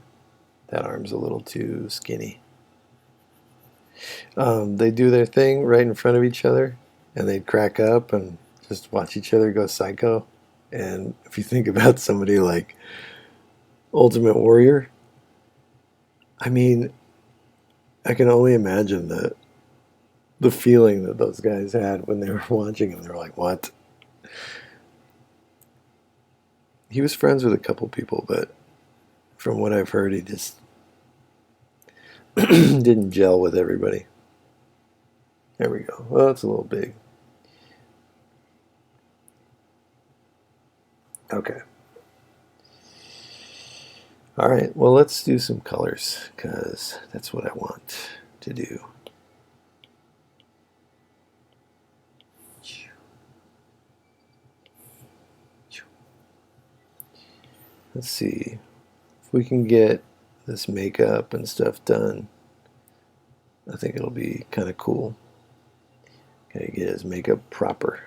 That arm's a little too skinny. They'd do their thing right in front of each other, and they'd crack up and just watch each other go psycho. And if you think about somebody like Ultimate Warrior, I mean, I can only imagine the feeling that those guys had when they were watching him. They were like, what? He was friends with a couple people, but from what I've heard, he just didn't gel with everybody. There we go. Well, it's a little big. Okay. All right, well, let's do some colors, because that's what I want to do. Let's see if we can get this makeup and stuff done. I think it'll be kind of cool. Gotta get his makeup proper.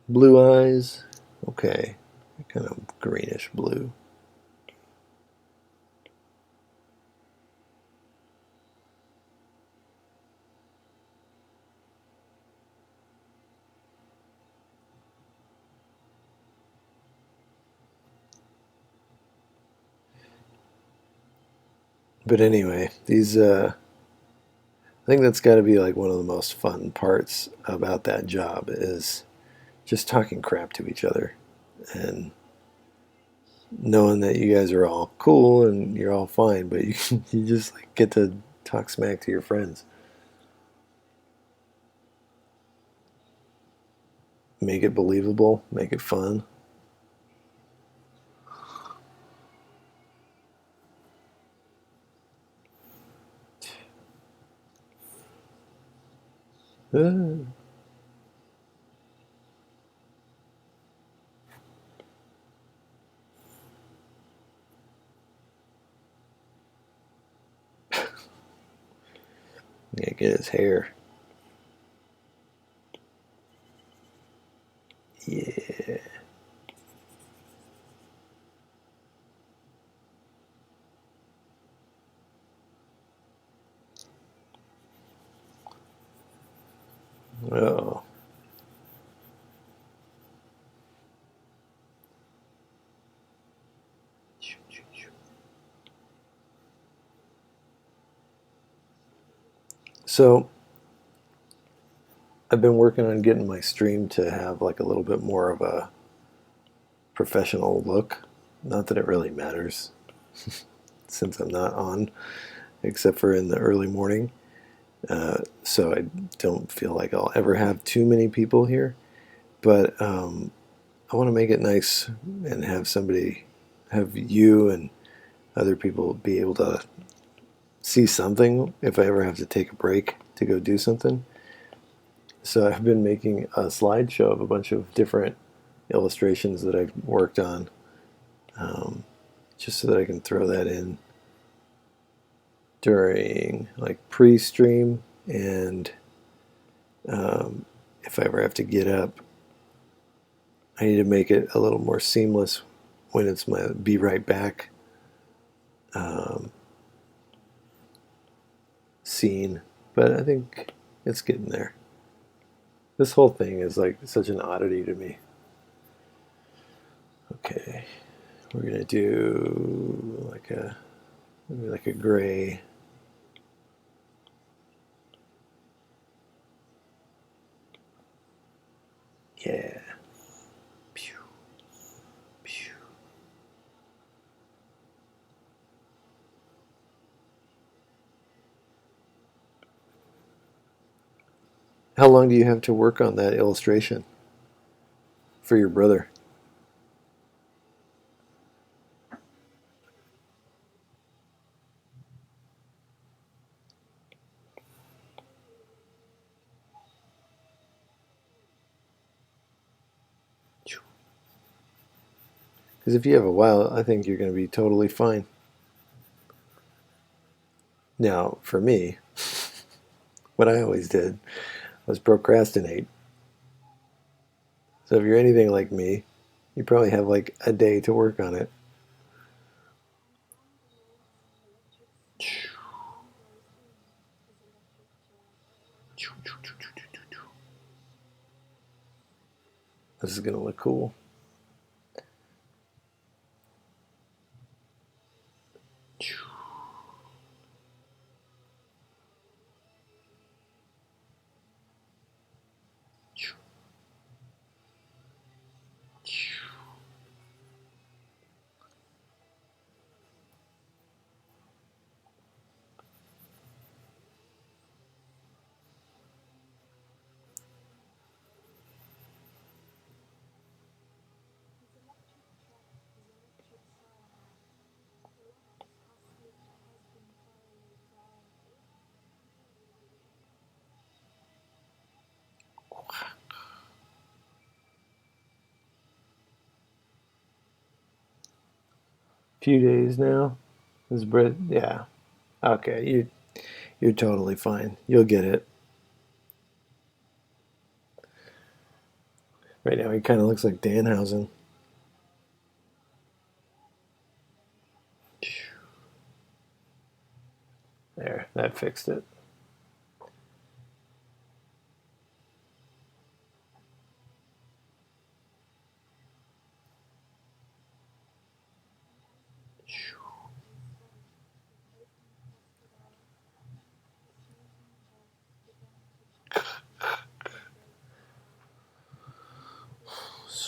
Blue eyes. Okay, kind of greenish blue. But anyway, these I think that's got to be like one of the most fun parts about that job is just talking crap to each other and knowing that you guys are all cool and you're all fine, but you just like get to talk smack to your friends. Make it believable, make it fun. Yeah, get his hair. Yeah. Oh. So I've been working on getting my stream to have like a little bit more of a professional look. Not that it really matters since I'm not on, except for in the early morning. So I don't feel like I'll ever have too many people here. But I want to make it nice and have somebody, have you and other people be able to see something if I ever have to take a break to go do something. So I've been making a slideshow of a bunch of different illustrations that I've worked on, um, just so that I can throw that in during like pre-stream, and if I ever have to get up, I need to make it a little more seamless when it's my be right back um, scene. But I think it's getting there. This whole thing is like such an oddity to me. Okay, we're gonna do like a gray. Yeah. Pew, pew. How long do you have to work on that illustration for your brother? Because if you have a while, I think you're going to be totally fine. Now, for me, what I always did was procrastinate. So if you're anything like me, you probably have like a day to work on it. This is going to look cool. Few days now. This bread, yeah. Okay, you're totally fine. You'll get it. Right now, he kind of looks like Danhausen. There, that fixed it.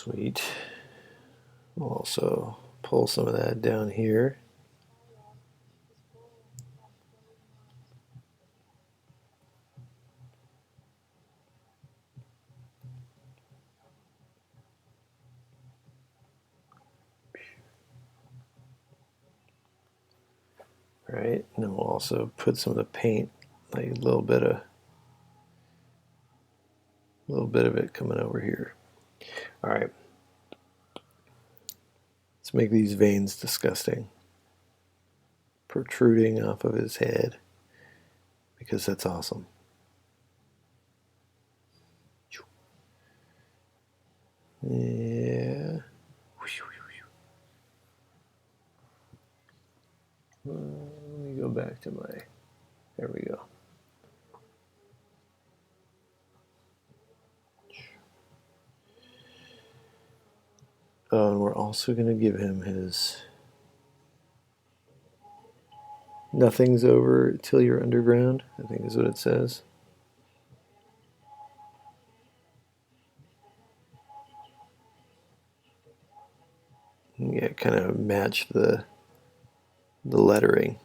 Sweet. We'll also pull some of that down here. Right, and then we'll also put some of the paint, like a little bit of it coming over here. All right, let's make these veins disgusting, protruding off of his head, because that's awesome. Yeah. Let me go back to my. There we go. Oh, and we're also going to give him his nothing's over till you're underground, I think is what it says. Yeah, kind of match the lettering.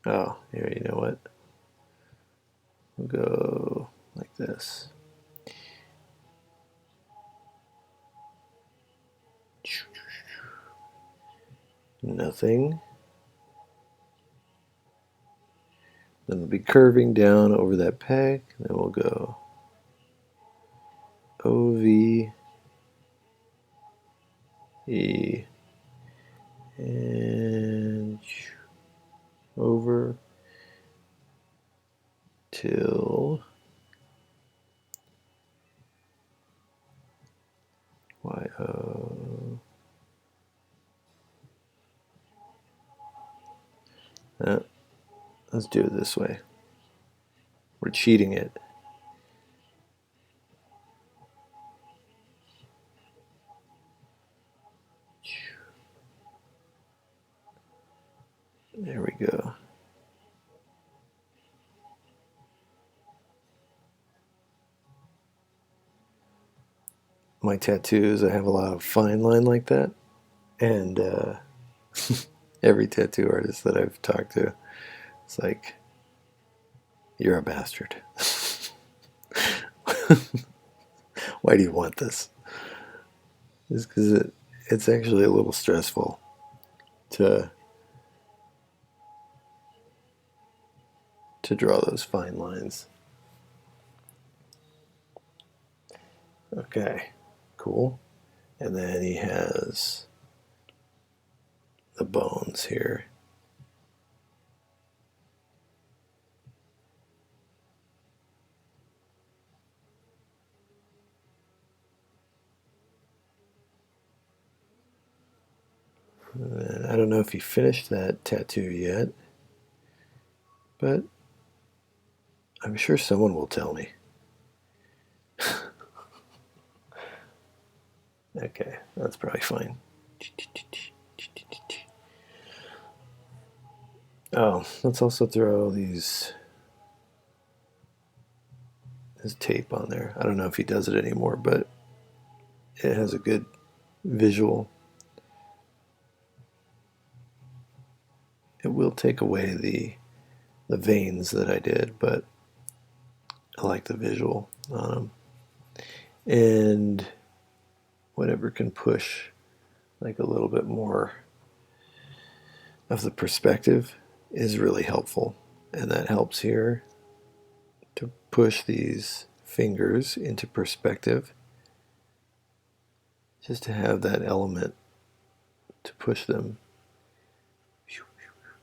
Oh, here, you know what? We'll go like this. Nothing. Then we'll be curving down over that peg. Then we'll go OV E and over till YO. Let's do it this way. We're cheating it. There we go. My tattoos, I have a lot of fine line like that. And every tattoo artist that I've talked to, it's like, you're a bastard. Why do you want this? It's because it's actually a little stressful to draw those fine lines. Okay, cool. And then he has the bones here. And I don't know if he finished that tattoo yet, but I'm sure someone will tell me. Okay, that's probably fine. Oh, let's also throw this tape on there. I don't know if he does it anymore, but it has a good visual. It will take away the veins that I did, but I like the visual on them. And whatever can push like a little bit more of the perspective is really helpful. And that helps here to push these fingers into perspective, just to have that element to push them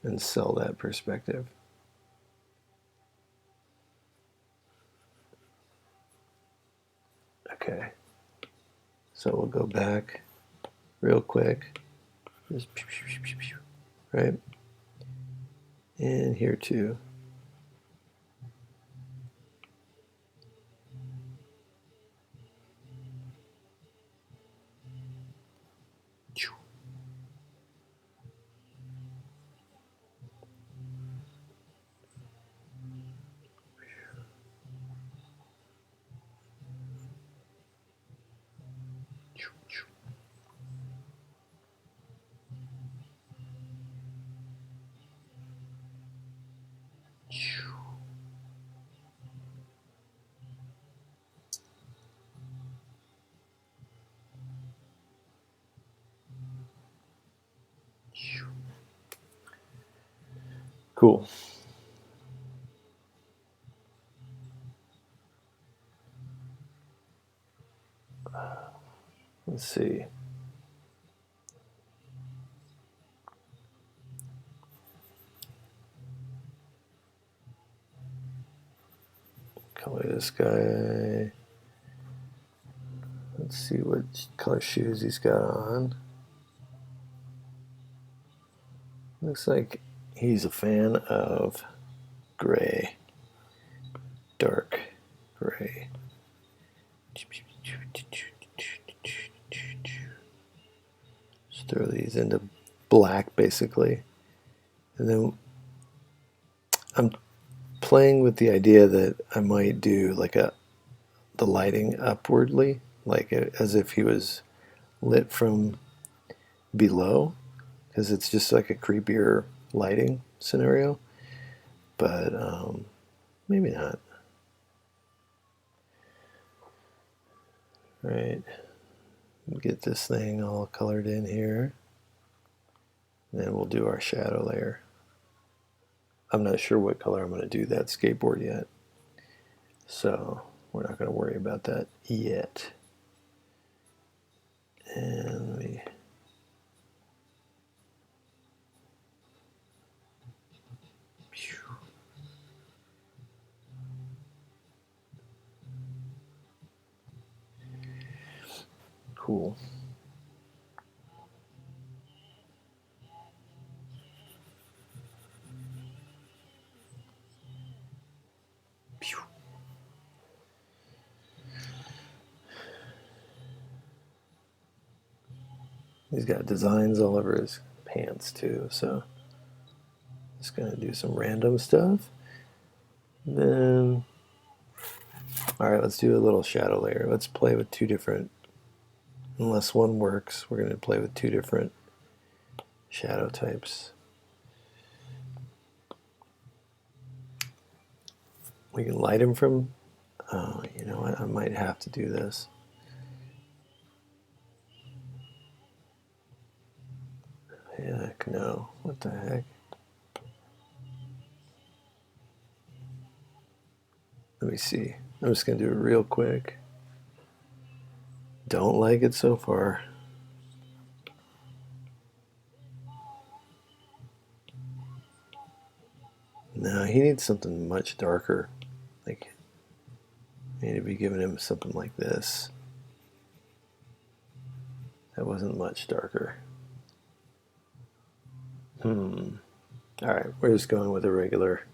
and sell that perspective. Okay, so we'll go back real quick, just right, and here too. Cool. Let's see. Color this guy. Let's see what color shoes he's got on. Looks like he's a fan of gray. Dark gray. Just throw these into black basically. And then I'm playing with the idea that I might do like the lighting upwardly, like as if he was lit from below, because it's just like a creepier lighting scenario. But maybe not. Right. Get this thing all colored in here. Then we'll do our shadow layer. I'm not sure what color I'm going to do that skateboard yet, so we're not going to worry about that yet. And let me cool. He's got designs all over his pants too, so just gonna do some random stuff. Then, all right, let's do a little shadow layer. Let's play with two different, unless one works, we're gonna play with two different shadow types. We can light him from, oh, you know what, I might have to do this. Heck no, what the heck? Let me see. I'm just going to do it real quick. Don't like it so far. No, he needs something much darker. Like, I need to be giving him something like this. That wasn't much darker. Alright, we're just going with a regular.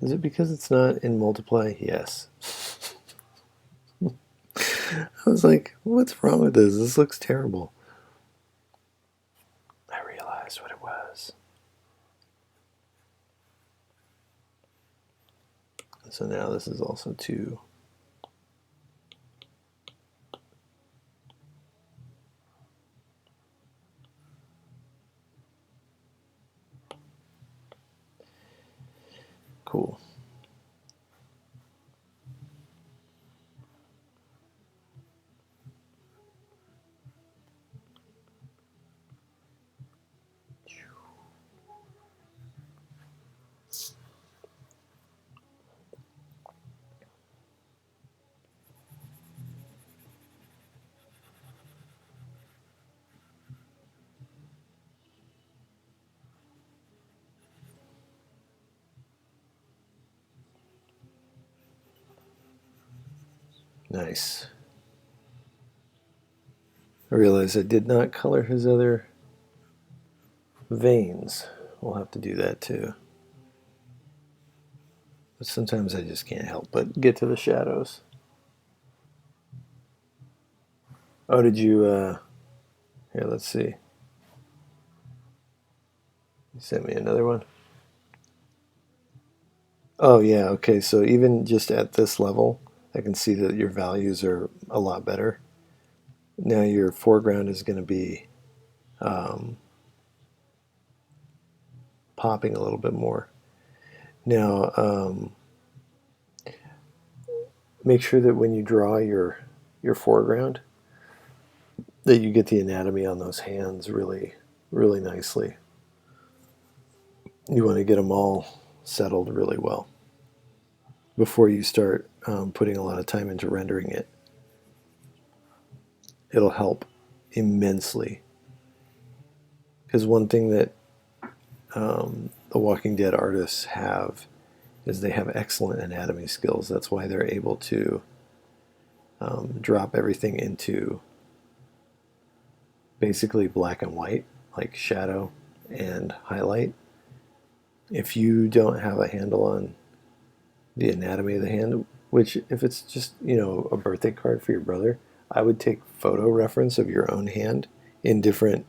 Is it because it's not in multiply? Yes. I was like, what's wrong with this? This looks terrible. I realized what it was. So now this is also too. Cool. Nice. I realized I did not color his other veins. We'll have to do that too. But sometimes I just can't help but get to the shadows. Oh, did you, here, let's see. You sent me another one? Oh, yeah, okay, so even just at this level, I can see that your values are a lot better. Now your foreground is going to be popping a little bit more. Now, make sure that when you draw your your foreground, that you get the anatomy on those hands really, really nicely. You want to get them all settled really well before you start putting a lot of time into rendering it. It'll help immensely. Because one thing that the Walking Dead artists have is they have excellent anatomy skills. That's why they're able to drop everything into basically black and white, like shadow and highlight. If you don't have a handle on the anatomy of the hand, which if it's just, a birthday card for your brother, I would take photo reference of your own hand in different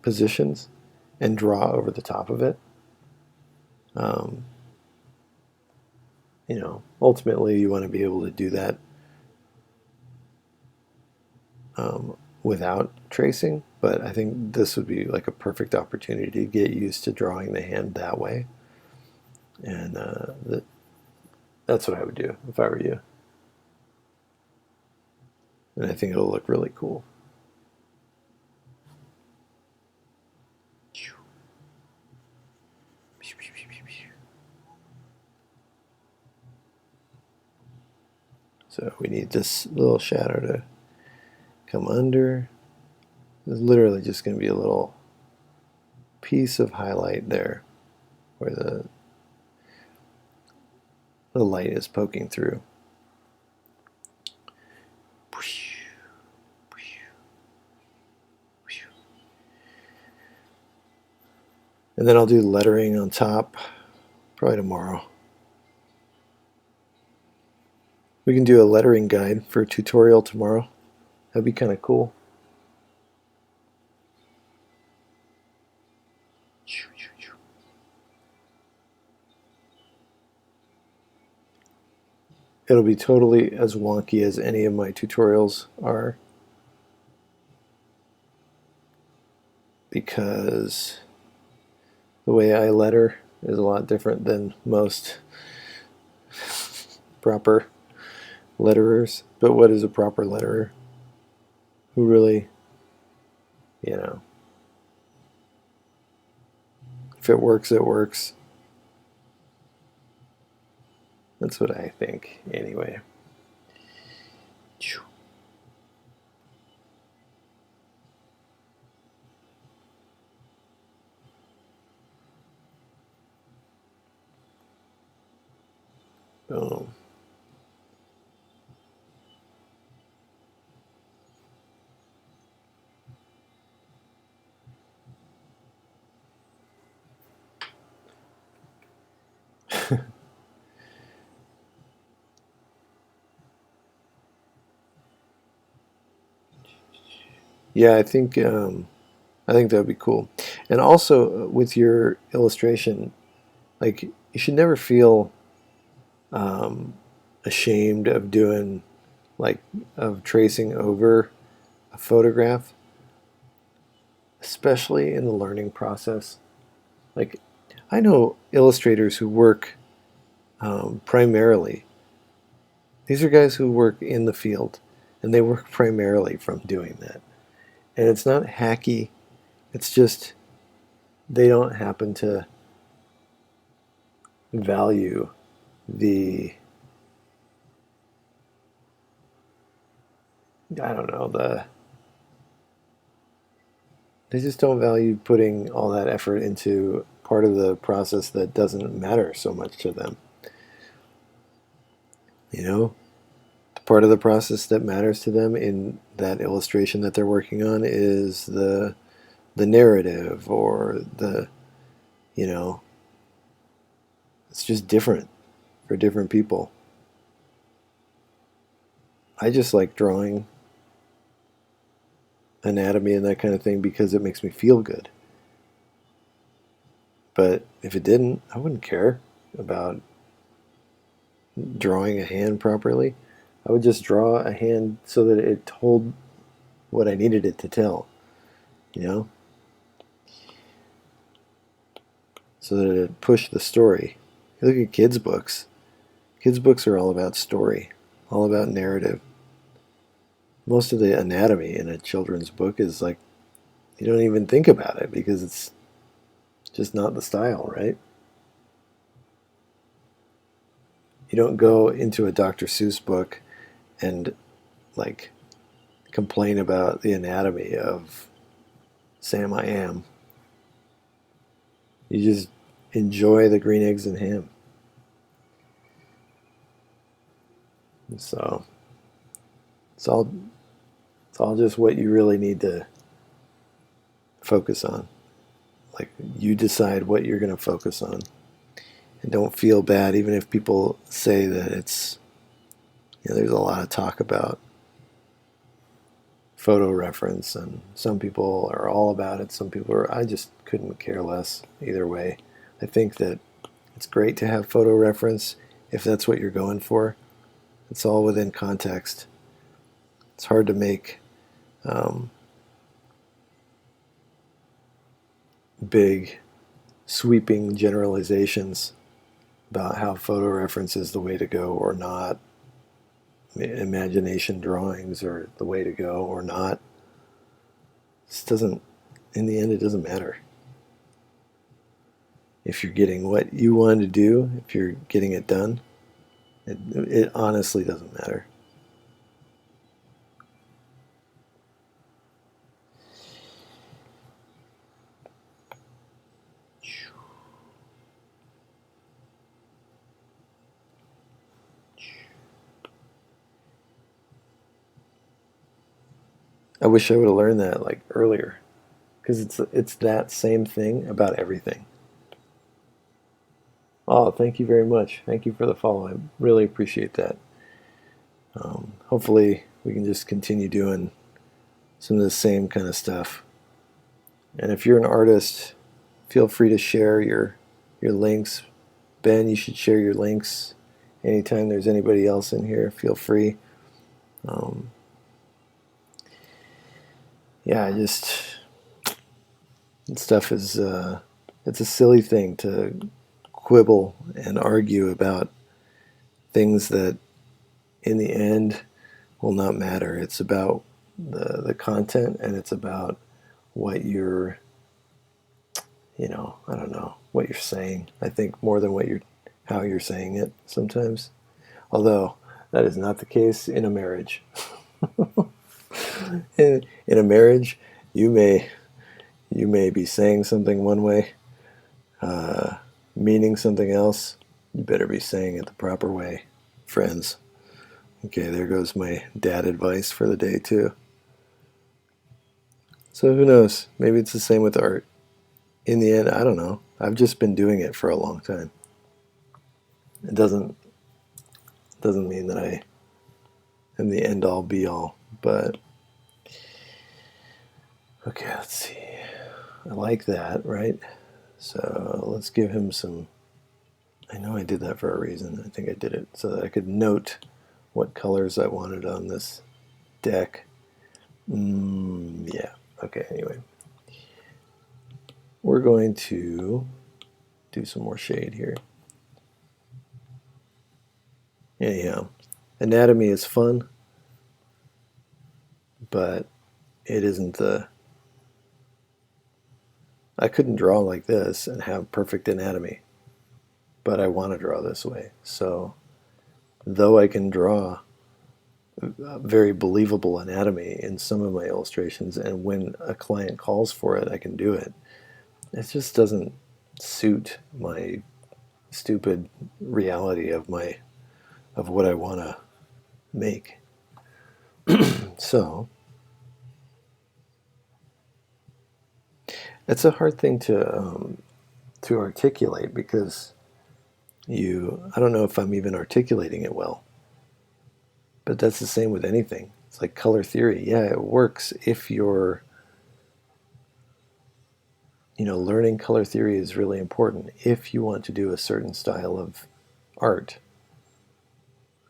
positions and draw over the top of it. Ultimately you want to be able to do that without tracing, but I think this would be like a perfect opportunity to get used to drawing the hand that way. And that's what I would do if I were you. And I think it'll look really cool. So we need this little shadow to come under. There's literally just going to be a little piece of highlight there where the light is poking through. And then I'll do lettering on top probably tomorrow. We can do a lettering guide for a tutorial tomorrow. That'd be kind of cool. It'll be totally as wonky as any of my tutorials are, because the way I letter is a lot different than most proper letterers. But what is a proper letterer? Who really, if it works, it works. That's what I think, anyway. Boom. Yeah, I think that would be cool. And also with your illustration, like, you should never feel ashamed of doing, like, of tracing over a photograph, especially in the learning process. Like, I know illustrators who work primarily. These are guys who work in the field, and they work primarily from doing that. And it's not hacky. It's just they don't happen to value the, they just don't value putting all that effort into part of the process that doesn't matter so much to them. The part of the process that matters to them in that illustration that they're working on is the narrative, or it's just different for different people. I just like drawing anatomy and that kind of thing because it makes me feel good. But if it didn't, I wouldn't care about drawing a hand properly. I would just draw a hand so that it told what I needed it to tell, so that it pushed the story. You look at kids' books. Kids' books are all about story. all about narrative. Most of the anatomy in a children's book is like, you don't even think about it because it's just not the style, right? You don't go into a Dr. Seuss book and like complain about the anatomy of Sam I Am. You just enjoy the green eggs and ham. And so it's all just what you really need to focus on. Like you decide what you're going to focus on, and don't feel bad even if people say that it's, there's a lot of talk about photo reference, and some people are all about it, some people are, I just couldn't care less either way. I think that it's great to have photo reference if that's what you're going for. It's all within context. It's hard to make big sweeping generalizations about how photo reference is the way to go or not. Imagination drawings are the way to go or not. This doesn't, in the end, it doesn't matter. If you're getting what you want to do, if you're getting it done, it honestly doesn't matter. I wish I would have learned that like earlier, because it's that same thing about everything. Oh, thank you very much. Thank you for the follow. I really appreciate that. Hopefully, we can just continue doing some of the same kind of stuff. And if you're an artist, feel free to share your links. Ben, you should share your links anytime there's anybody else in here. Feel free. Yeah, just stuff is it's a silly thing to quibble and argue about things that in the end will not matter. It's about the content, and it's about what you're, I don't know, what you're saying. I think more than how you're saying it sometimes. Although that is not the case in a marriage. in a marriage, you may be saying something one way, meaning something else. You better be saying it the proper way, friends. Okay, there goes my dad advice for the day too. So who knows? Maybe it's the same with art. In the end, I don't know. I've just been doing it for a long time. It doesn't mean that I am the end all be all, but okay, let's see. I like that, right? So let's give him some. I know I did that for a reason. I think I did it so that I could note what colors I wanted on this deck. Yeah. Okay, anyway. We're going to do some more shade here. Anyhow, anatomy is fun, but it isn't I couldn't draw like this and have perfect anatomy, but I want to draw this way. So, though I can draw a very believable anatomy in some of my illustrations, and when a client calls for it, I can do it. It just doesn't suit my stupid reality of what I want to make. So it's a hard thing to articulate because I don't know if I'm even articulating it well. But that's the same with anything. It's like color theory. Yeah, it works if you're, learning color theory is really important if you want to do a certain style of art.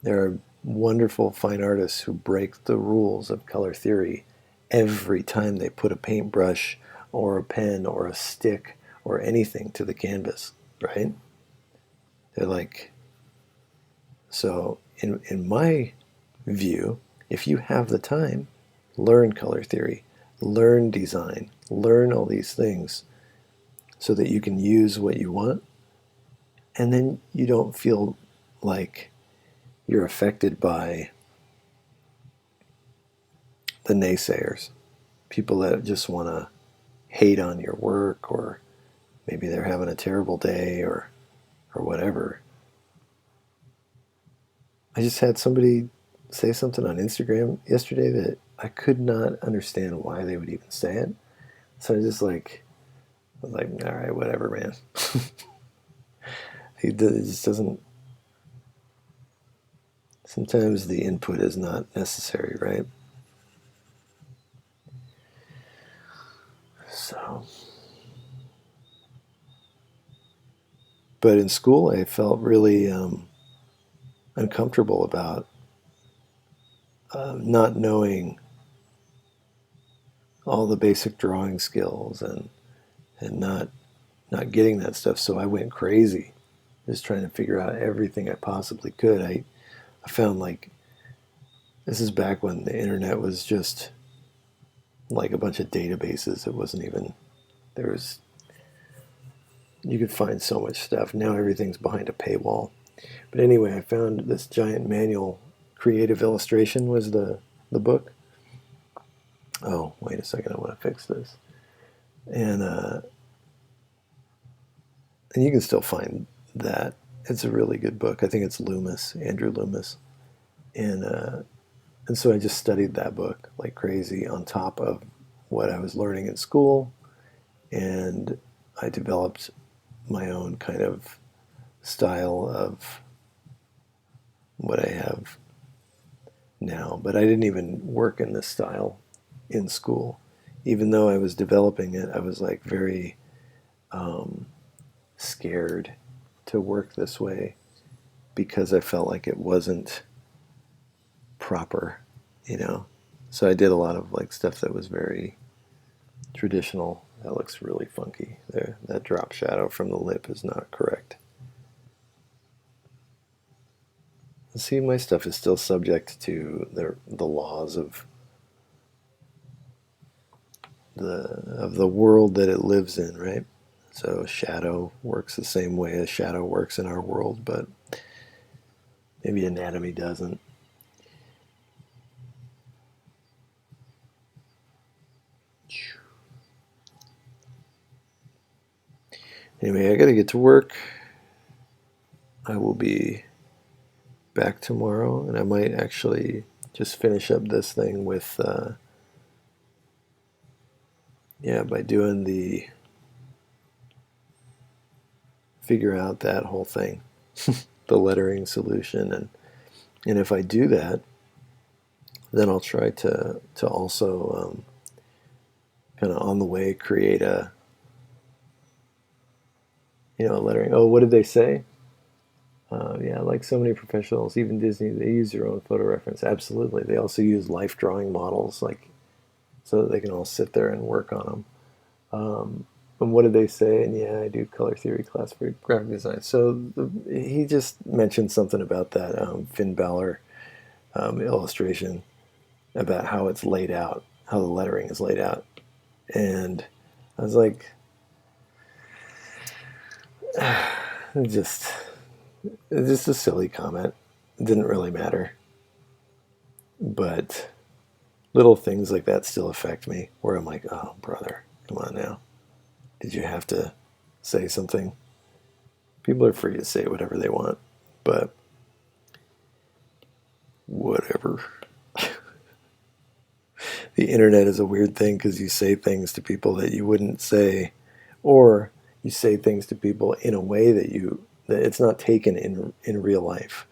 There are wonderful fine artists who break the rules of color theory every time they put a paintbrush or a pen or a stick or anything to the canvas, right? They're like, so in my view, if you have the time, learn color theory, learn design, learn all these things so that you can use what you want, and then you don't feel like you're affected by the naysayers, people that just want to hate on your work, or maybe they're having a terrible day, or whatever. I just had somebody say something on Instagram yesterday that I could not understand why they would even say it. So I was like, all right, whatever, man. It just doesn't. Sometimes the input is not necessary, right? So, but in school, I felt really uncomfortable about not knowing all the basic drawing skills, and not getting that stuff. So I went crazy, just trying to figure out everything I possibly could. I found, like, this is back when the internet was just like a bunch of databases. It wasn't even, there was, you could find so much stuff. Now everything's behind a paywall. But anyway, I found this giant manual. Creative Illustration was the book. Oh, wait a second, I want to fix this. And you can still find that. It's a really good book. I think it's Loomis, Andrew Loomis. And so I just studied that book like crazy on top of what I was learning in school, and I developed my own kind of style of what I have now. But I didn't even work in this style in school. Even though I was developing it, I was like very scared to work this way because I felt like it wasn't proper, you know. So I did a lot of like stuff that was very traditional. That looks really funky there. That drop shadow from the lip is not correct. See, my stuff is still subject to the laws of the world that it lives in, right? So shadow works the same way as shadow works in our world, but maybe anatomy doesn't. Anyway, I gotta get to work. I will be back tomorrow, and I might actually just finish up this thing with, by doing figure out that whole thing, the lettering solution, and if I do that, then I'll try to also kind of on the way create a lettering. Oh, what did they say? Yeah, like so many professionals, even Disney, they use their own photo reference. Absolutely. They also use life drawing models, like, so that they can all sit there and work on them. And what did they say? And yeah, I do color theory class for graphic design. So he just mentioned something about that Finn Balor illustration, about how it's laid out, how the lettering is laid out. And I was like, just a silly comment. It didn't really matter. But little things like that still affect me, where I'm like, oh, brother, come on now. Did you have to say something? People are free to say whatever they want, but whatever. The internet is a weird thing because you say things to people that you wouldn't say, or you say things to people in a way that it's not taken in real life.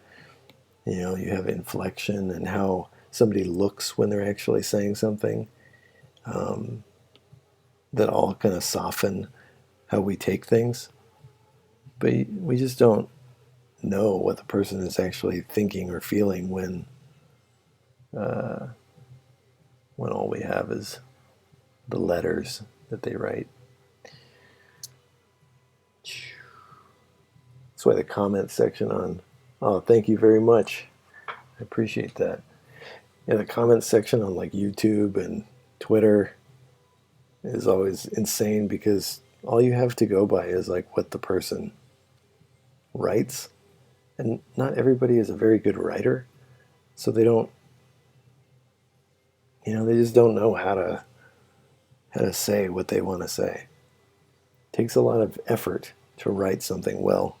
You know, you have inflection and how somebody looks when they're actually saying something, that all kind of soften how we take things. But we just don't know what the person is actually thinking or feeling when all we have is the letters that they write. That's why the comment section on, oh, thank you very much. I appreciate that. Yeah, the comments section on like YouTube and Twitter is always insane because all you have to go by is like what the person writes, and not everybody is a very good writer, so they don't, they just don't know how to say what they want to say. It takes a lot of effort to write something well.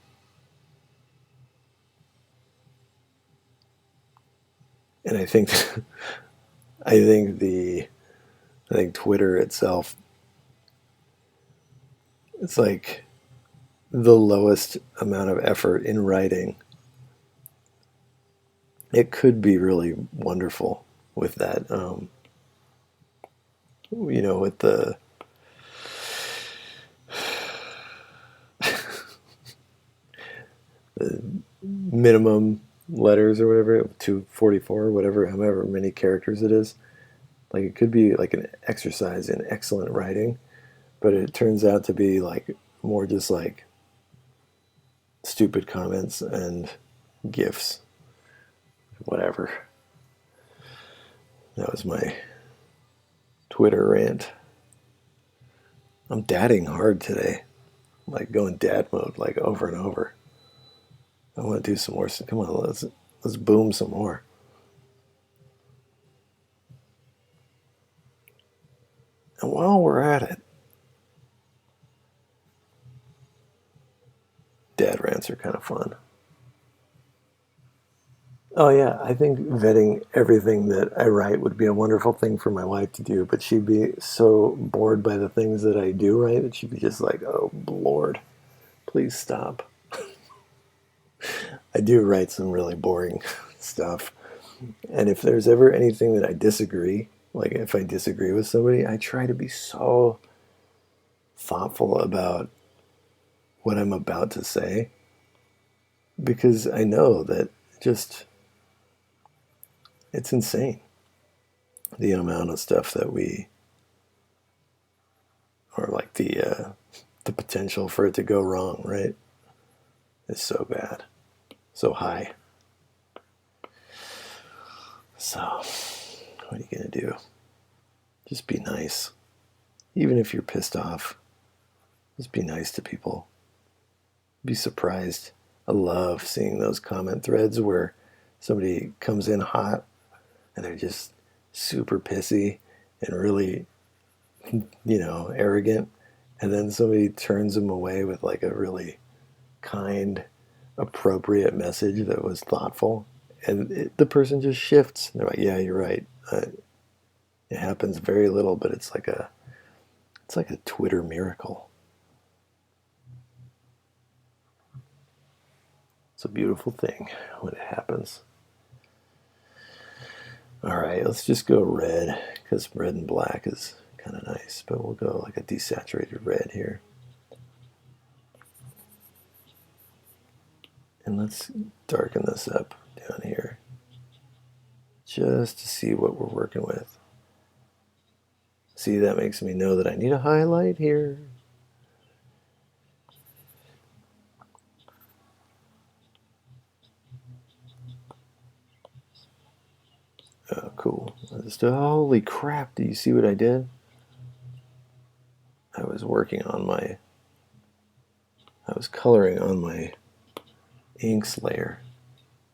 And I think I think the I think Twitter itself, it's like the lowest amount of effort in writing. It could be really wonderful with that, with the minimum letters or whatever, 244 or whatever, however many characters it is. Like it could be like an exercise in excellent writing, but it turns out to be like more just like stupid comments and gifs, whatever. That was my Twitter rant. I'm dadding hard today, like going dad mode, like over and over. I want to do some more. Come on, let's boom some more. And while we're at it, dad rants are kind of fun. Oh yeah, I think vetting everything that I write would be a wonderful thing for my wife to do, but she'd be so bored by the things that I do write that she'd be just like, "Oh Lord, please stop." I do write some really boring stuff. And if there's ever anything that I disagree, like if I disagree with somebody, I try to be so thoughtful about what I'm about to say because I know that just it's insane the amount of stuff that we or like the potential for it to go wrong, right? Is so bad, so high. So, what are you gonna do? Just be nice, even if you're pissed off. Just be nice to people. Be surprised. I love seeing those comment threads where somebody comes in hot and they're just super pissy and really, arrogant. And then somebody turns them away with like a really kind, appropriate message that was thoughtful. And the person just shifts. They're like, yeah, you're right. It happens very little, but it's like a Twitter miracle. It's a beautiful thing when it happens. All right, let's just go red because red and black is kind of nice, but we'll go like a desaturated red here. And let's darken this up down here just to see what we're working with. See, that makes me know that I need a highlight here. Oh, cool. Holy crap, do you see what I did? I was coloring on my inks layer.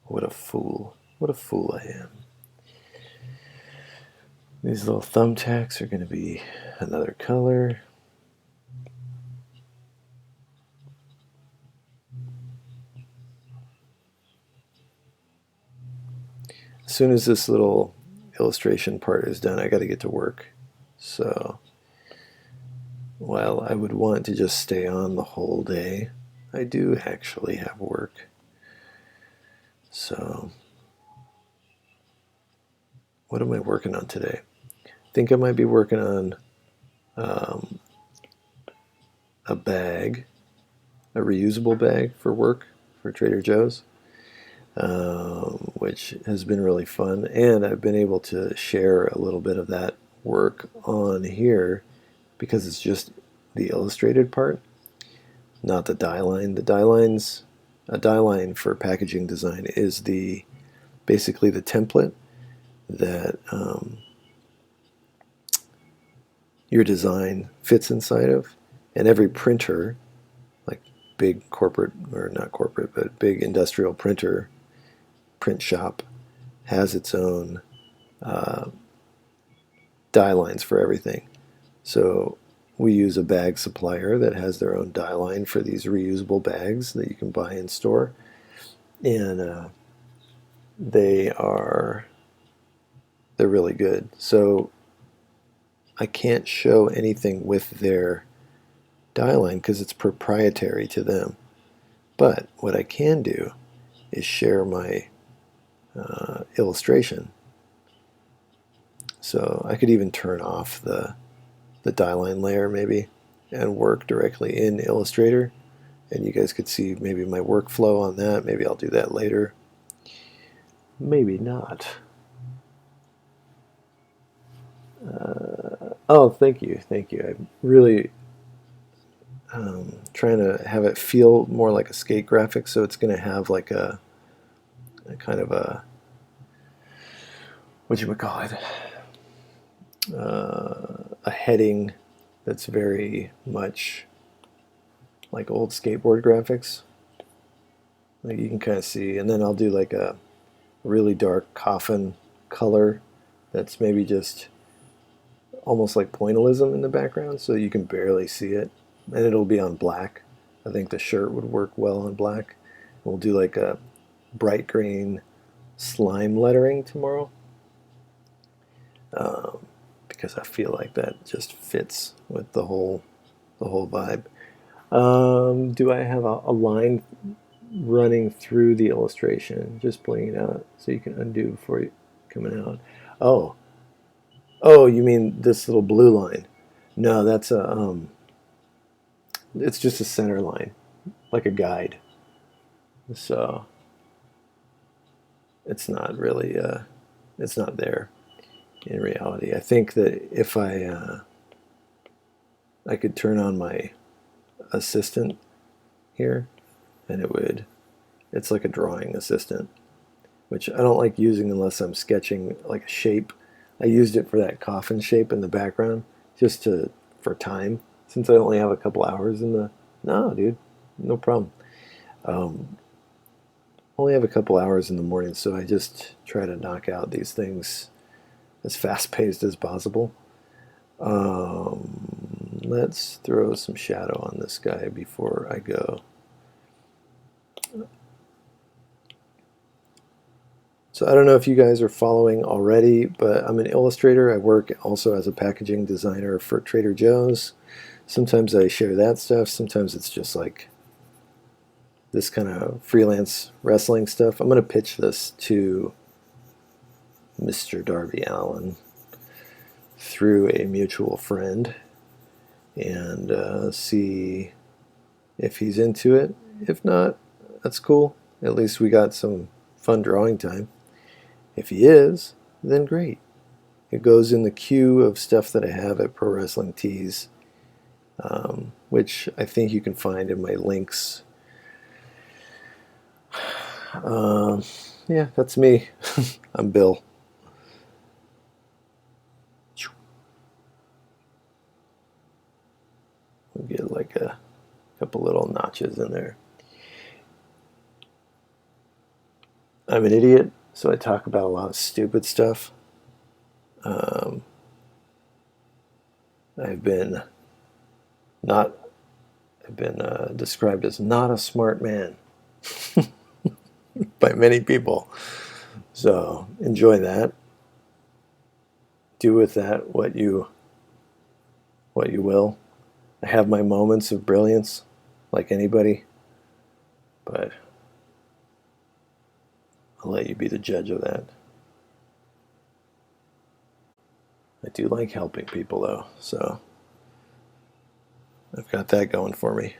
What a fool. What a fool I am. These little thumbtacks are going to be another color. As soon as this little illustration part is done, I got to get to work. So while I would want to just stay on the whole day, I do actually have work. So what am I working on today? I think I might be working on a bag, a reusable bag for work for Trader Joe's. Which has been really fun, and I've been able to share a little bit of that work on here because it's just the illustrated part, not the die line. A die line for packaging design is basically the template that your design fits inside of. And every printer, like big corporate, or not corporate, but big industrial printer, print shop, has its own uh, die lines for everything. So we use a bag supplier that has their own die line for these reusable bags that you can buy in store. And they're really good. So I can't show anything with their die line because it's proprietary to them. But what I can do is share my illustration. So I could even turn off the die line layer maybe and work directly in Illustrator. And you guys could see maybe my workflow on that. Maybe I'll do that later. Maybe not. Oh, thank you. I'm really trying to have it feel more like a skate graphic, so it's going to have like a kind of a, what you would call it, a heading that's very much like old skateboard graphics. Like you can kind of see, and then I'll do like a really dark coffin color that's maybe just almost like pointillism in the background, so you can barely see it, and it'll be on black. I think the shirt would work well on black. We'll do like a bright green slime lettering tomorrow, because I feel like that just fits with the whole vibe. Do I have a line running through the illustration, just pointing it out so you can undo before you coming out? Oh, you mean this little blue line? No, that's it's just a center line, like a guide. So it's not really, it's not there in reality. I think that if I could turn on my assistant here, and it's like a drawing assistant, which I don't like using unless I'm sketching like a shape. I used it for that coffin shape in the background, just for time, since I only have a couple hours in the. No, dude, no problem. Only have a couple hours in the morning, so I just try to knock out these things as fast-paced as possible. Let's throw some shadow on this guy before I go. So I don't know if you guys are following already, but I'm an illustrator. I work also as a packaging designer for Trader Joe's. Sometimes I share that stuff. Sometimes it's just like this kind of freelance wrestling stuff. I'm going to pitch this to Mr. Darby Allin through a mutual friend and see if he's into it. If not, that's cool. At least we got some fun drawing time. If he is, then great. It goes in the queue of stuff that I have at Pro Wrestling Tees, which I think you can find in my links. Yeah, that's me. I'm Bill. We'll get like a couple little notches in there. I'm an idiot, so I talk about a lot of stupid stuff. I've been described as not a smart man by many people. So enjoy that. Do with that what you will. I have my moments of brilliance, like anybody, but I'll let you be the judge of that. I do like helping people though, so I've got that going for me.